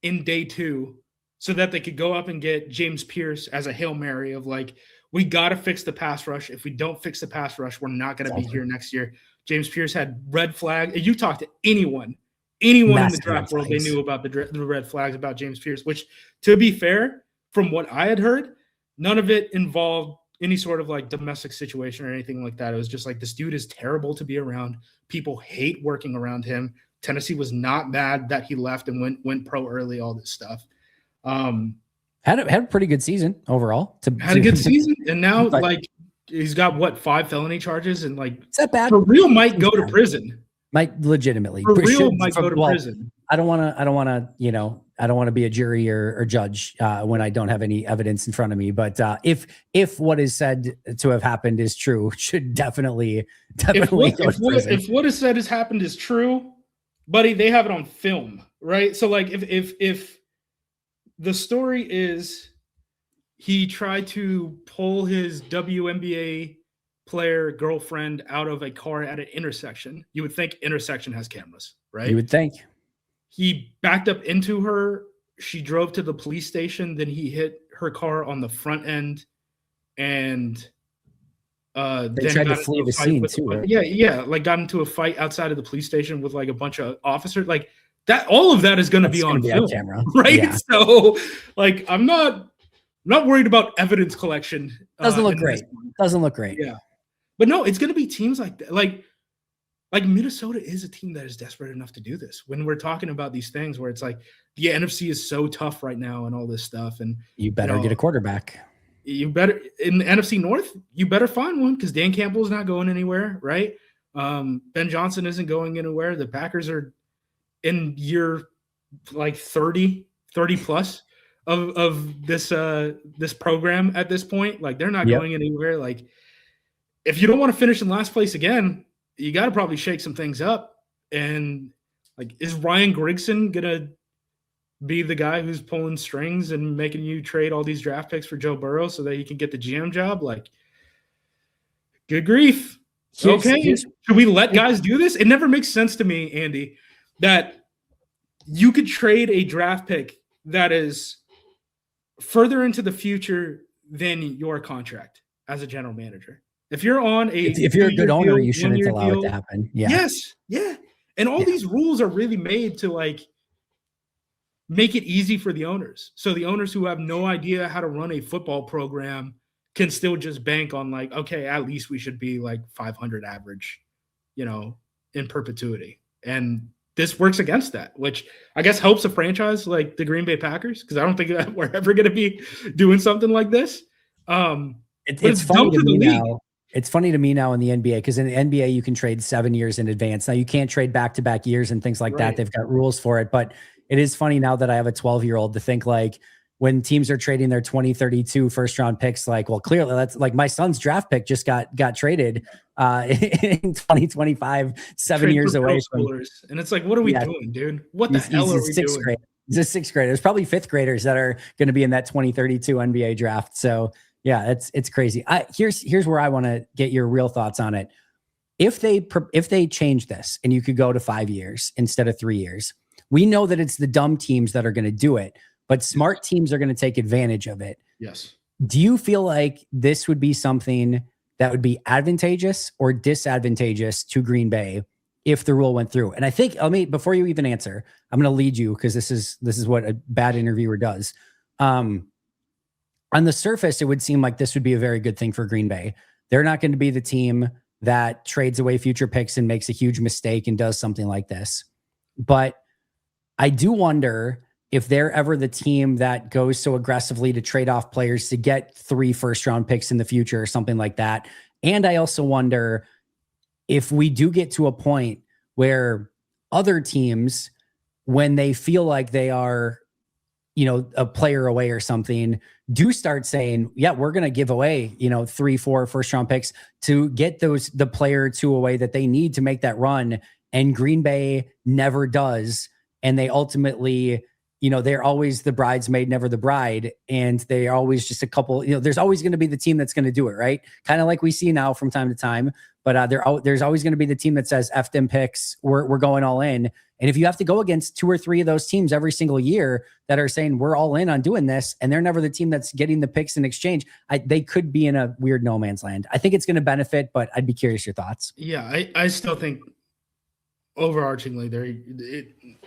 B: in day 2 so that they could go up and get James Pierce as a Hail Mary of like, we got to fix the pass rush. If we don't fix the pass rush, we're not going to be here next year. James Pierce had red flag. You talk to anyone in the draft world, they knew about the red flags about James Pierce, which, to be fair, from what I had heard, none of it involved any sort of like domestic situation or anything like that. It was just like, this dude is terrible to be around. People hate working around him. Tennessee was not mad that he left and went pro early, all this stuff.
A: Had a pretty good season overall.
B: Had a good season, and now like he's got what 5 felony charges, and like
A: is that bad?
B: For real, might go to prison.
A: Might legitimately
B: for real might go to prison.
A: I don't want to be a jury or judge when I don't have any evidence in front of me. But if what is said to have happened is true, should definitely go to prison.
B: If what is said has happened is true, buddy, they have it on film, right? So like if the story is he tried to pull his WNBA player girlfriend out of a car at an intersection. You would think intersection has cameras, right?
A: You would think.
B: He backed up into her. She drove to the police station. Then he hit her car on the front end, and
A: they tried to flee the scene too. Right?
B: Yeah, like got into a fight outside of the police station with like a bunch of officers. Like that, all of that is going to be on film,
A: camera,
B: right?
A: Yeah.
B: So, like, I'm not worried about evidence collection.
A: Doesn't look great. Doesn't look great.
B: Yeah, but no, it's going to be teams like that. Like Minnesota is a team that is desperate enough to do this. When we're talking about these things where it's like the NFC is so tough right now and all this stuff, and
A: you better get a quarterback.
B: You better in the NFC North. You better find one because Dan Campbell's not going anywhere, right? Ben Johnson isn't going anywhere. The Packers are in year like 30 plus of this program at this point. Like they're not going anywhere. Like if you don't want to finish in last place again, you got to probably shake some things up. And like, is Ryan Grigson gonna be the guy who's pulling strings and making you trade all these draft picks for Joe Burrow so that he can get the GM job? Like, good grief. Okay, should we let guys do this? It never makes sense to me, Andy, that you could trade a draft pick that is further into the future than your contract as a general manager. If you're on if
A: you're a good owner, you shouldn't allow it to happen. Yeah.
B: Yes. Yeah. And all these rules are really made to like make it easy for the owners. So the owners who have no idea how to run a football program can still just bank on like, okay, at least we should be like 500 average, in perpetuity. And this works against that, which I guess helps a franchise like the Green Bay Packers, because I don't think that we're ever going to be doing something like this.
A: It's funny to me now. It's funny to me now in the NBA, because in the NBA you can trade 7 years in advance. Now you can't trade back-to-back years and things like that. They've got rules for it, but it is funny now that I have a 12-year-old to think like when teams are trading their 2032 first-round picks, like, well, clearly that's like my son's draft pick just got traded in 2025, 7 years away from.
B: And it's like, what are we doing, dude? What the hell are we doing?
A: Grade. He's a sixth grader. There's probably fifth graders that are going to be in that 2032 NBA draft. So yeah, it's crazy. Here's where I want to get your real thoughts on it. If they change this and you could go to 5 years instead of 3 years, we know that it's the dumb teams that are going to do it, but smart teams are going to take advantage of it.
B: Yes.
A: Do you feel like this would be something that would be advantageous or disadvantageous to Green Bay if the rule went through? And I think, before you even answer, I'm going to lead you, because this is what a bad interviewer does. On the surface, it would seem like this would be a very good thing for Green Bay. They're not going to be the team that trades away future picks and makes a huge mistake and does something like this. But I do wonder if they're ever the team that goes so aggressively to trade off players to get 3 first-round picks in the future or something like that. And I also wonder if we do get to a point where other teams, when they feel like they are, a player away or something, do start saying, yeah, we're going to give away, 3-4 first-round picks to get the player or two away that they need to make that run. And Green Bay never does. And they ultimately, they're always the bridesmaid, never the bride. And they are always just a couple, there's always going to be the team that's going to do it, right? Kind of like we see now from time to time. But there's always going to be the team that says, F them picks, we're going all in. And if you have to go against 2 or 3 of those teams every single year that are saying we're all in on doing this, and they're never the team that's getting the picks in exchange, they could be in a weird no man's land. I think it's going to benefit, but I'd be curious your thoughts.
B: Yeah, I still think overarchingly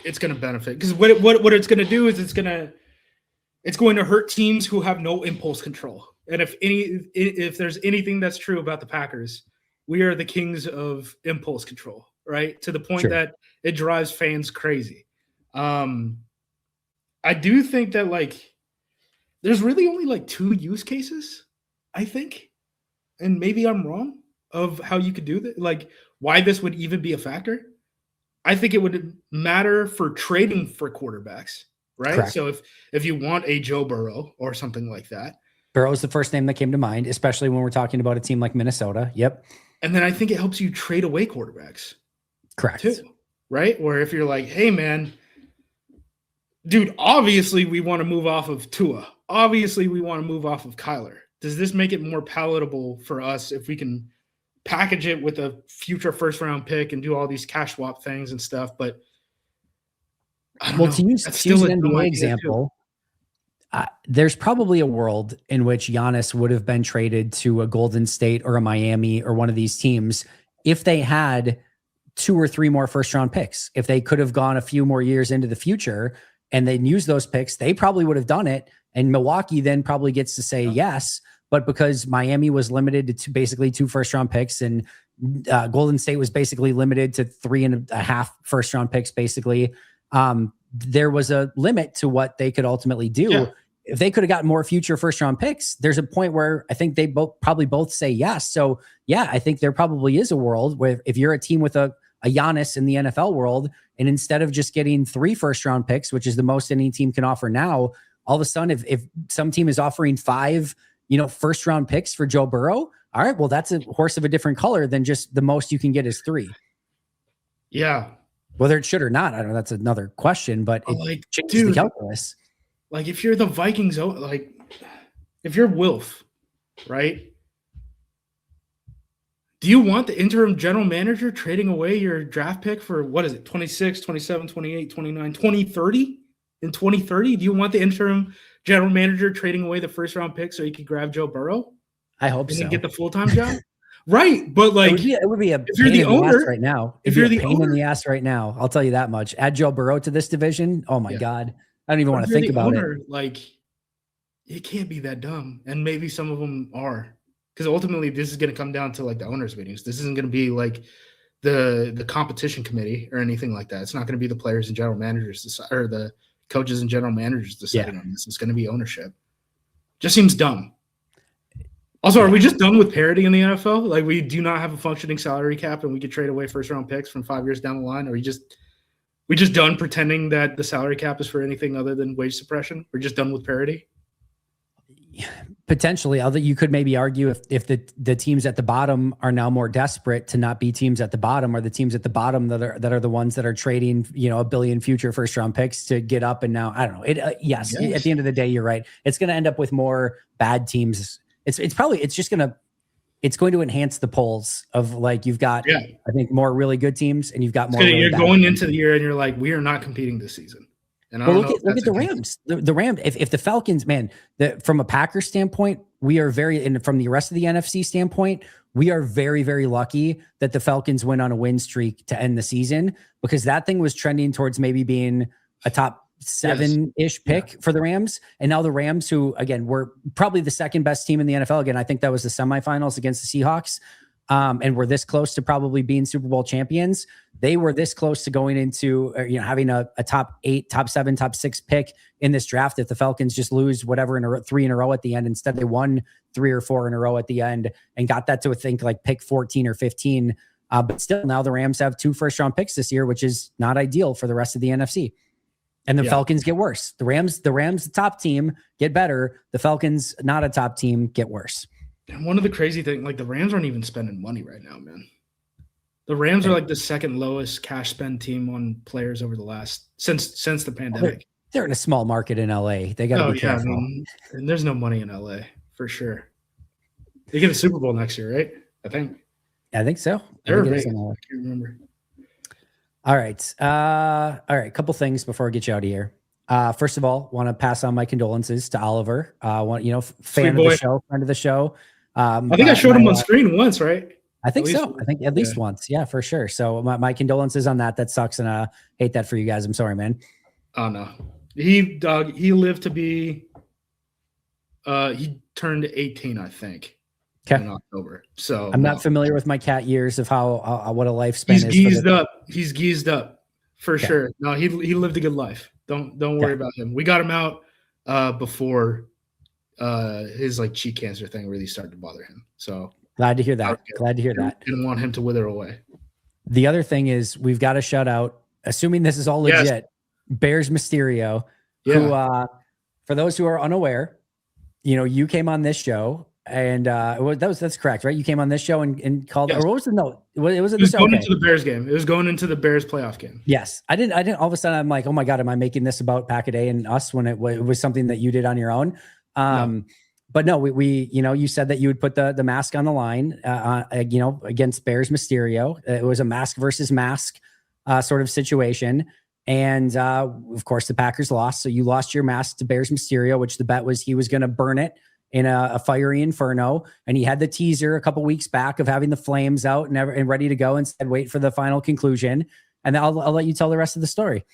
B: it's going to benefit, because what it's going to do is it's going to hurt teams who have no impulse control. And if there's anything that's true about the Packers, we are the kings of impulse control, right? To the point that it drives fans crazy. I do think that there's really only 2 use cases, I think, and maybe I'm wrong, of how you could do that, why this would even be a factor. I think it would matter for trading for quarterbacks, right?
A: Correct.
B: So if you want a Joe Burrow or something like that.
A: Burrow is the first name that came to mind, especially when we're talking about a team like Minnesota. Yep.
B: And then I think it helps you trade away quarterbacks.
A: Correct.
B: Too, right? Where if you're like, hey, man, dude, obviously we want to move off of Tua. Obviously we want to move off of Kyler. Does this make it more palatable for us if we can package it with a future first-round pick and do all these cash swap things and stuff? But
A: to use an NBA example, there's probably a world in which Giannis would have been traded to a Golden State or a Miami or one of these teams if they had 2 or 3 more first-round picks. If they could have gone a few more years into the future and they'd use those picks, they probably would have done it. And Milwaukee then probably gets to say yes. But because Miami was limited to basically 2 first-round picks, and Golden State was basically limited to 3.5 first-round picks, basically, there was a limit to what they could ultimately do. Yeah. If they could have gotten more future first-round picks, there's a point where I think they probably both say yes. So, yeah, I think there probably is a world where if you're a team with a Giannis in the NFL world, and instead of just getting 3 first-round picks, which is the most any team can offer now, all of a sudden, if some team is offering 5 first-round picks for Joe Burrow, all right, well, that's a horse of a different color than just the most you can get is 3.
B: Yeah.
A: Whether it should or not, I don't know. That's another question, but it changes the calculus.
B: If you're the Vikings, if you're Wilf, right? Do you want the interim general manager trading away your draft pick for, 26, 27, 28, 29, 2030? In 2030, do you want the interim general manager trading away the first-round pick so he could grab Joe Burrow?
A: I hope so.
B: And get the full-time job? Right, but like
A: it would be a
B: if you're
A: pain
B: the
A: in the
B: owner
A: ass right now.
B: if
A: It'd
B: you're
A: be
B: the
A: a pain in
B: owner
A: the ass right now. I'll tell you that much. Add Joe Burrow to this division. Oh my God. I don't even
B: but
A: want
B: if
A: to
B: you're
A: think
B: the
A: about it.
B: owner, like it can't be that dumb. And maybe some of them are. Because ultimately this is gonna come down to like the owners' meetings. This isn't gonna be like the competition committee or anything like that. It's not gonna be the players and general managers or the coaches and general managers deciding on this. It's gonna be ownership. Just seems dumb. Also, are we just done with parity in the NFL? Like we do not have a functioning salary cap and we could trade away first round picks from 5 years down the line? Are we just done pretending that the salary cap is for anything other than wage suppression? We're just done with parity?
A: Potentially, although you could maybe argue if the teams at the bottom are now more desperate to not be teams at the bottom, or the teams at the bottom that are the ones that are trading, $1 billion future first round picks to get up. And now I don't know. Yes, at the end of the day, you're right. It's going to end up with more bad teams. It's going to enhance the polls of like you've got I think more really good teams and you've got more.
B: You're going into the year and you're like, we are not competing this season. And I
A: look at the Rams. The Rams. If the Falcons, man, from a Packers standpoint, we are and from the rest of the NFC standpoint, we are very, very lucky that the Falcons went on a win streak to end the season, because that thing was trending towards maybe being a top 7-ish pick for the Rams. And now the Rams, who again were probably the second best team in the NFL. Again, I think that was the semifinals against the Seahawks. And we're this close to probably being Super Bowl champions. They were this close to going into, having a top 8, top 7, top 6 pick in this draft. If the Falcons just lose whatever 3 in a row at the end, instead they won 3 or 4 in a row at the end and got that to, I think, like pick 14 or 15. But still, now the Rams have 2 first-round picks this year, which is not ideal for the rest of the NFC. And the Falcons get worse. The Rams, the top team, get better. The Falcons, not a top team, get worse.
B: And one of the crazy things, like the Rams aren't even spending money right now, man. The Rams are like the second lowest cash spend team on players over the last since the pandemic.
A: They're in a small market in LA. They got to be careful.
B: And there's no money in LA for sure. They get a Super Bowl next year, right? I think so. I can't remember.
A: All right. A couple things before I get you out of here. First of all, want to pass on my condolences to Oliver. Fan of the show, friend of the show.
B: I think I showed him on screen once, right?
A: I think so. I think at least once. Yeah, for sure. So my condolences on that. That sucks, and I hate that for you guys. I'm sorry, man.
B: Oh no, he lived to be. He turned 18, I think. In October. So
A: I'm not familiar with my cat years of how what a lifespan is.
B: He's geezed up for sure. No, he lived a good life. Don't worry about him. We got him out before his like cheek cancer thing really started to bother him. So
A: glad to hear that.
B: Didn't want him to wither away.
A: The other thing is we've got to shout out, assuming this is all legit, Bears Mysterio, who for those who are unaware, you came on this show. And that's correct, right? You came on this show and called. Or what was the note? It was
B: going into the Bears game. It was going into the Bears playoff game.
A: Yes, I didn't. All of a sudden, I'm like, oh my God, am I making this about Pack-A-Day and us when it was something that you did on your own?
B: No.
A: But no, we you said that you would put the mask on the line, against Bears Mysterio. It was a mask versus mask sort of situation. And of course, the Packers lost. So you lost your mask to Bears Mysterio, which the bet was he was going to burn it in a fiery inferno. And he had the teaser a couple weeks back of having the flames out and ready to go, and said, wait for the final conclusion. And I'll let you tell the rest of the story.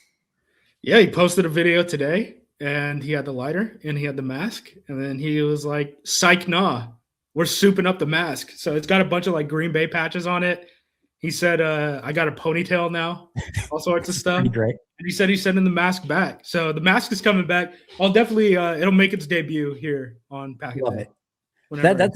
B: Yeah, he posted a video today and he had the lighter and he had the mask. And then he was like, psych, nah, we're souping up the mask. So it's got a bunch of like Green Bay patches on it. He said, I got a ponytail now, all sorts of stuff.
A: Great.
B: And he said he's sending the mask back. So the mask is coming back. I'll definitely, it'll make its debut here on Pack-A-Day.
A: Love it.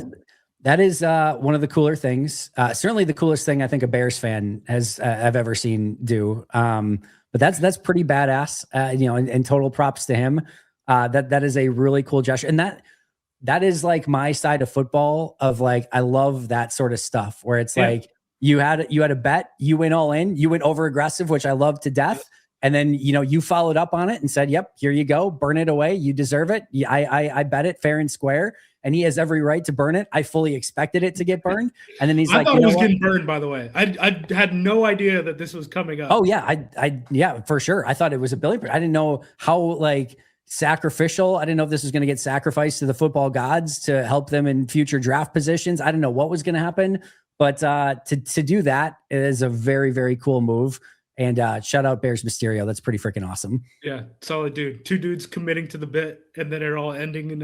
A: That is one of the cooler things. Certainly the coolest thing I think a Bears fan I've ever seen do. But that's pretty badass. And total props to him. That is a really cool gesture. And that is like my side of football of like, I love that sort of stuff where it's like, you had a bet, you went all in, you went over aggressive, which I love to death. And then, you followed up on it and said, yep, here you go. Burn it away. You deserve it. I bet it fair and square. And he has every right to burn it. I fully expected it to get burned. And then he's like,
B: I thought it was getting burned, by the way. I had no idea that this was coming up.
A: Oh yeah. Yeah, for sure. I thought it was $1 billion. I didn't know how like sacrificial. I didn't know if this was going to get sacrificed to the football gods to help them in future draft positions. I didn't know what was going to happen. But to do that is a very, very cool move. And shout out Bears Mysterio. That's pretty freaking awesome.
B: Yeah, solid dude. Two dudes committing to the bit, and then it all ending in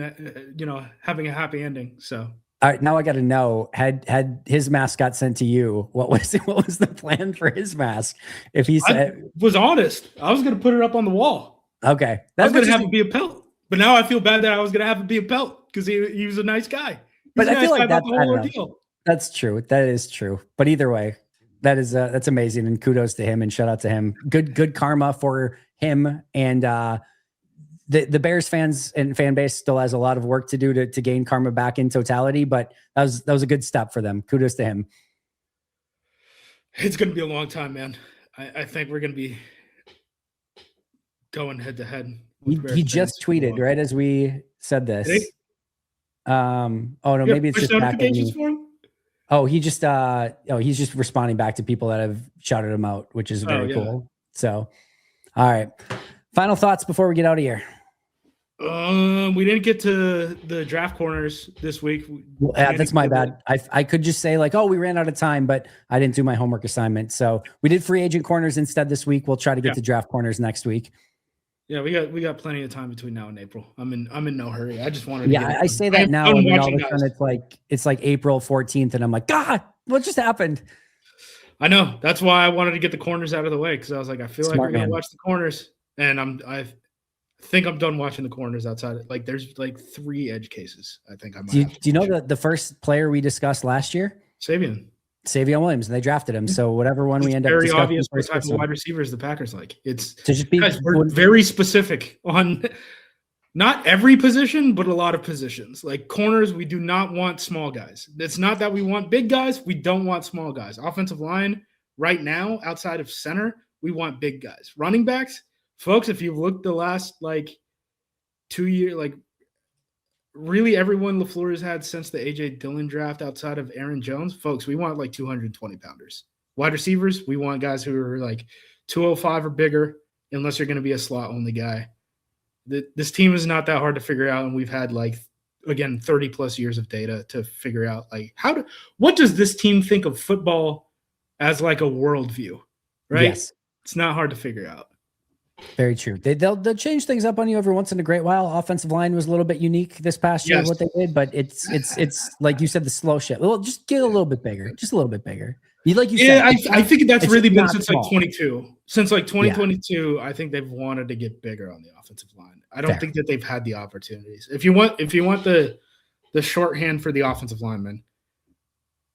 B: having a happy ending. So
A: all right, now I got to know, had his mask got sent to you, what was the plan for his mask? If he said,
B: I was honest, I was going to put it up on the wall.
A: okay,
B: I was going to have it be a pelt, but now I feel bad that I was going to have it be a pelt because he was a nice guy.
A: But I feel like
B: that's the whole ordeal.
A: That's true. That is true. But either way, that's amazing, and kudos to him, and shout out to him. Good karma for him, and the Bears fans and fan base still has a lot of work to do to gain karma back in totality, but that was a good step for them. Kudos to him.
B: It's going to be a long time, man. I think we're going to be going head to head.
A: He just tweeted right as we said this. Oh no, maybe it's just back at me.
B: For him?
A: Oh, he's just responding back to people that have shouted him out, which is very cool. So, all right. Final thoughts before we get out of here.
B: We didn't get to the draft corners this week.
A: Well, that's my bad. I could just say like, oh, we ran out of time, but I didn't do my homework assignment. So we did free agent corners instead this week. We'll try to get to draft corners next week.
B: Yeah, we got plenty of time between now and April. I'm in no hurry. I just wanted to
A: get I say that now, and then all of a sudden it's like April 14th, and I'm like, God, what just happened?
B: I know. That's why I wanted to get the corners out of the way, because I was like, I feel like we're gonna watch the corners, and I think I'm done watching the corners outside. Like there's like 3 edge cases. I think I might.
A: Do you know the first player we discussed last year? Savion Williams, and they drafted him. So whatever one we end up
B: very obvious what type of wide receivers the Packers like. It's
A: to just be
B: we're very specific on not every position, but a lot of positions. Like corners, we do not want small guys. It's not that we want big guys. We don't want small guys. Offensive line right now, outside of center, we want big guys. Running backs, folks, if you've looked the last like 2 years, like really everyone LaFleur has had since the A.J. Dillon draft outside of Aaron Jones, folks, we want like 220 pounders. Wide receivers, we want guys who are like 205 or bigger, unless you're going to be a slot only guy. This team is not that hard to figure out, and we've had like, again, 30 plus years of data to figure out like what does this team think of football as like a worldview, right?
A: Yes.
B: It's not hard to figure out.
A: Very true. They'll change things up on you every once in a great while. Offensive line was a little bit unique this past year, what they did, but it's like you said, the slow shit. Well, just get a little bit bigger, just a little bit bigger. Said,
B: I think that's really been since like 22. Since like 2022, I think they've wanted to get bigger on the offensive line. I don't think that they've had the opportunities. If you want the shorthand for the offensive lineman,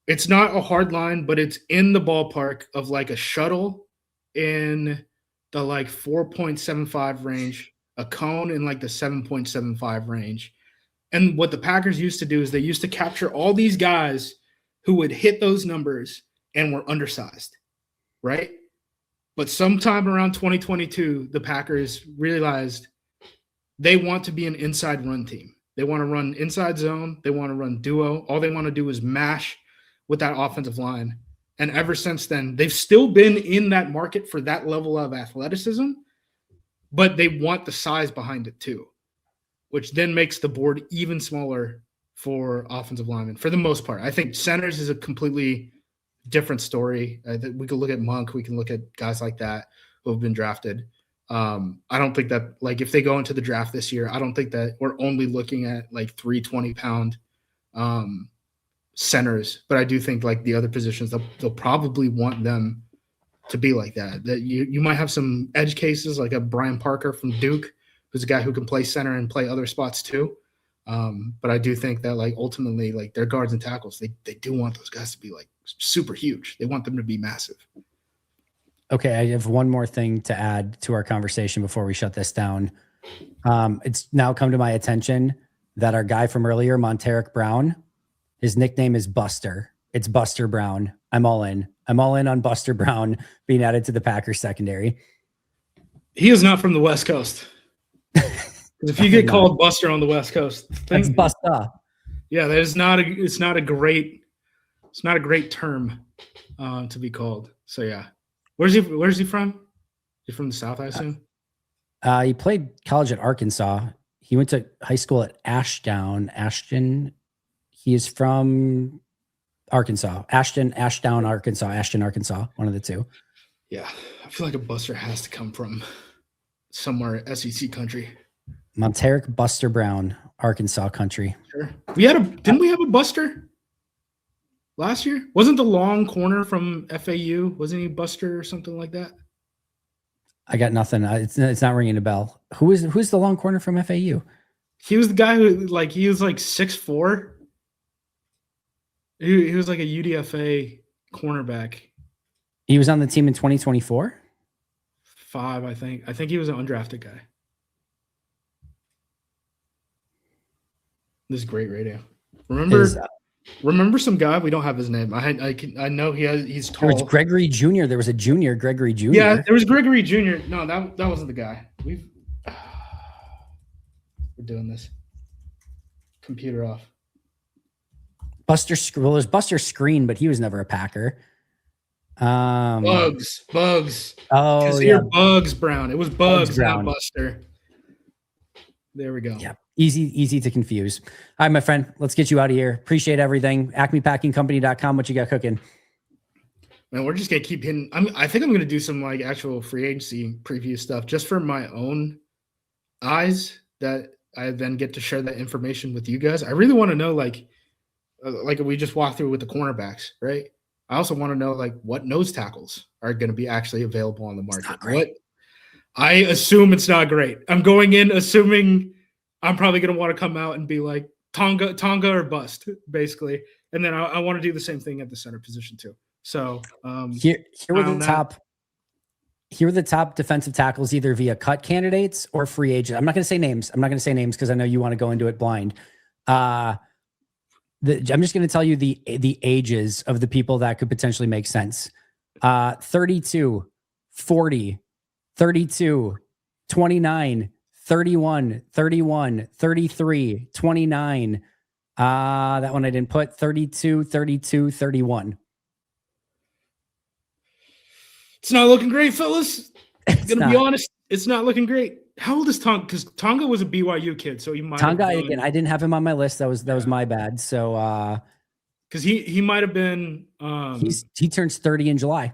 B: it's not a hard line, but it's in the ballpark of like a shuttle in the like 4.75 range, a cone in like the 7.75 range. And what the Packers used to do is they used to capture all these guys who would hit those numbers and were undersized, right? But sometime around 2022, the Packers realized they want to be an inside run team. They want to run inside zone. They want to run duo. All they want to do is mash with that offensive line. And ever since then, they've still been in that market for that level of athleticism, but they want the size behind it too, which then makes the board even smaller for offensive linemen for the most part. I think centers is a completely different story. We could look at Monk. We can look at guys like that who have been drafted. I don't think that, like, if they go into the draft this year, I don't think that we're only looking at like 320-pound centers, but I do think like the other positions, they'll probably want them to be like that. That you might have some edge cases like a Brian Parker from Duke, who's a guy who can play center and play other spots too. But I do think that like ultimately like their guards and tackles, they do want those guys to be like super huge. They want them to be massive.
A: Okay, I have one more thing to add to our conversation before we shut this down. It's now come to my attention that our guy from earlier, Monteric Brown, his nickname is Buster. It's Buster Brown. I'm all in. I'm all in on Buster Brown being added to the Packers secondary.
B: He is not from the West Coast. If you get called Buster on the West Coast,
A: that's Buster.
B: Yeah, that is not a great term to be called. So yeah, where's he from? He's from the South, I assume.
A: He played college at Arkansas. He went to high school at Ashton. He is from Arkansas, Ashton, Arkansas, one of the two.
B: Yeah, I feel like a buster has to come from somewhere SEC country.
A: Monteric Buster Brown, Arkansas country.
B: Sure. Didn't we have a buster last year? Wasn't the long corner from FAU? Wasn't he Buster or something like that?
A: I got nothing. It's not ringing a bell. Who's the long corner from FAU?
B: He was the guy who he was like 6'4". He was like a UDFA cornerback.
A: He was on the team in 2024?
B: 5, I think. I think he was an undrafted guy. This is great radio. Remember some guy? We don't have his name. I know he's tall.
A: There was Gregory Jr. There was a junior, Gregory Jr.
B: Yeah, there was Gregory Jr. No, that wasn't the guy. We're doing this. Computer off.
A: There's Buster Screen, but he was never a Packer.
B: Bugs.
A: Oh,
B: yeah. Bugs Brown. It was Bugs
A: Brown.
B: not Buster. There we go.
A: Yeah. Easy to confuse. All right, my friend, let's get you out of here. Appreciate everything. AcmePackingCompany.com. What you got cooking?
B: Man, we're just going to keep hitting. I think I'm going to do some actual free agency preview stuff just for my own eyes that I then get to share that information with you guys. I really want to know like we just walked through with the cornerbacks, right? I also want to know what nose tackles are going to be actually available on the market. I assume it's not great. I'm going in assuming I'm probably going to want to come out and be like Tonga or bust, basically. And then I want to do the same thing at the center position too. So
A: here are the top defensive tackles, either via cut candidates or free agent. I'm not going to say names. Because I know you want to go into it blind. I'm just going to tell you the ages of the people that could potentially make sense. 32, 40, 32, 29, 31, 31, 33, 29. That one I didn't put. 32, 32, 31.
B: It's not looking great, fellas. I'm going to be honest. It's not looking great. How old is Tonga? Because Tonga was a BYU kid, so he might.
A: Tonga again. I didn't have him on my list. That was my bad. So
B: because he might have been.
A: He turns 30 in July.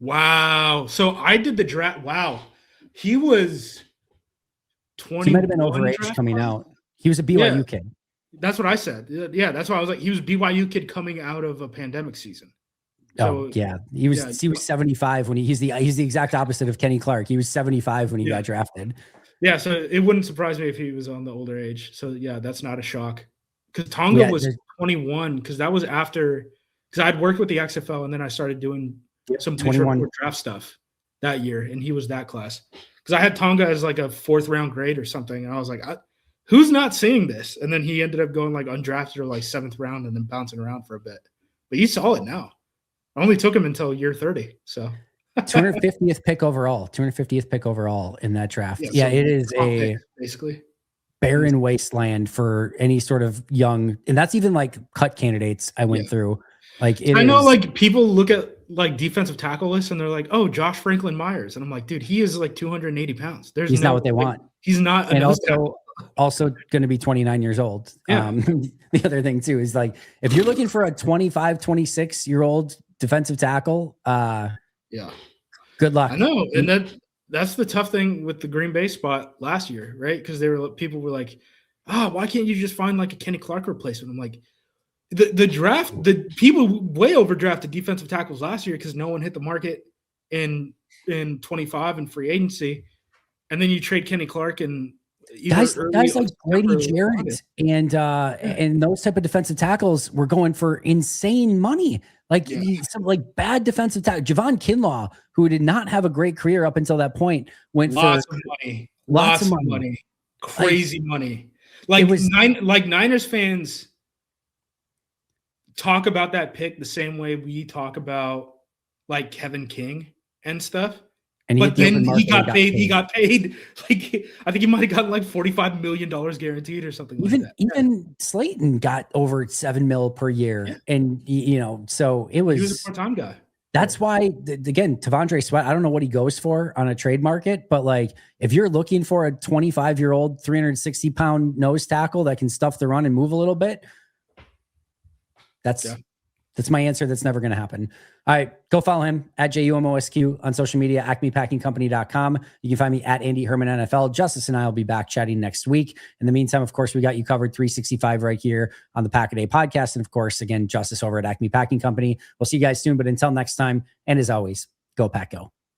B: Wow. So I did the draft. Wow. He was 20.
A: He might have been overage coming out. He was a BYU kid.
B: That's what I said. Yeah, that's why I was like, he was a BYU kid coming out of a pandemic season. So,
A: he was 75 when he's the exact opposite of Kenny Clark. He was 75 when he got drafted.
B: Yeah, so it wouldn't surprise me if he was on the older age. So yeah, that's not a shock. Because Tonga was 21, because that was after, because I'd worked with the XFL and then I started doing some 21 draft stuff that year, and he was that class. Because I had Tonga as like a 4th round grade or something, and I was like, who's not seeing this? And then he ended up going like undrafted or like 7th round and then bouncing around for a bit. But he's solid now. I only took him until year 30. So
A: 250th pick overall in that draft.
B: So
A: it is
B: basically
A: barren wasteland for any sort of young, and that's even like cut candidates I went through. Like
B: I know like people look at like defensive tackle lists and they're like, oh, Josh Franklin Myers. And I'm like, dude, he is like 280 pounds.
A: He's not what they want.
B: He's not.
A: And also going to be 29 years old.
B: Yeah.
A: The other thing too is like, if you're looking for a 25, 26-year-old defensive tackle, good luck.
B: I know. And that's the tough thing with the Green Bay spot last year, right? Because people were like, why can't you just find like a Kenny Clark replacement? I'm like, the draft, the people way overdrafted defensive tackles last year because no one hit the market in 25 in free agency. And then you trade Kenny Clark and
A: guys like Brady Jarrett and those type of defensive tackles were going for insane money. Like some like bad defensive tackle. Javon Kinlaw, who did not have a great career up until that point, went
B: lots
A: for
B: of money.
A: Lots of money.
B: Crazy money. Like Niners fans talk about that pick the same way we talk about like Kevin King and stuff. But then he got paid. He got paid. Like I think he might have gotten like $45 million guaranteed or something.
A: Even Slayton got over $7 million per year, and so he was
B: a part-time guy.
A: That's why again, Tavondre Sweat. I don't know what he goes for on a trade market, but like if you're looking for a 25-year-old, 360-pound nose tackle that can stuff the run and move a little bit, that's That's my answer. That's never going to happen. All right. Go follow him at JUMOSQ on social media, acmepackingcompany.com. You can find me at Andy Herman NFL. Justis and I will be back chatting next week. In the meantime, of course, we got you covered 365 right here on the Pack a Day podcast. And of course, again, Justis over at Acme Packing Company. We'll see you guys soon. But until next time, and as always, go Pack Go.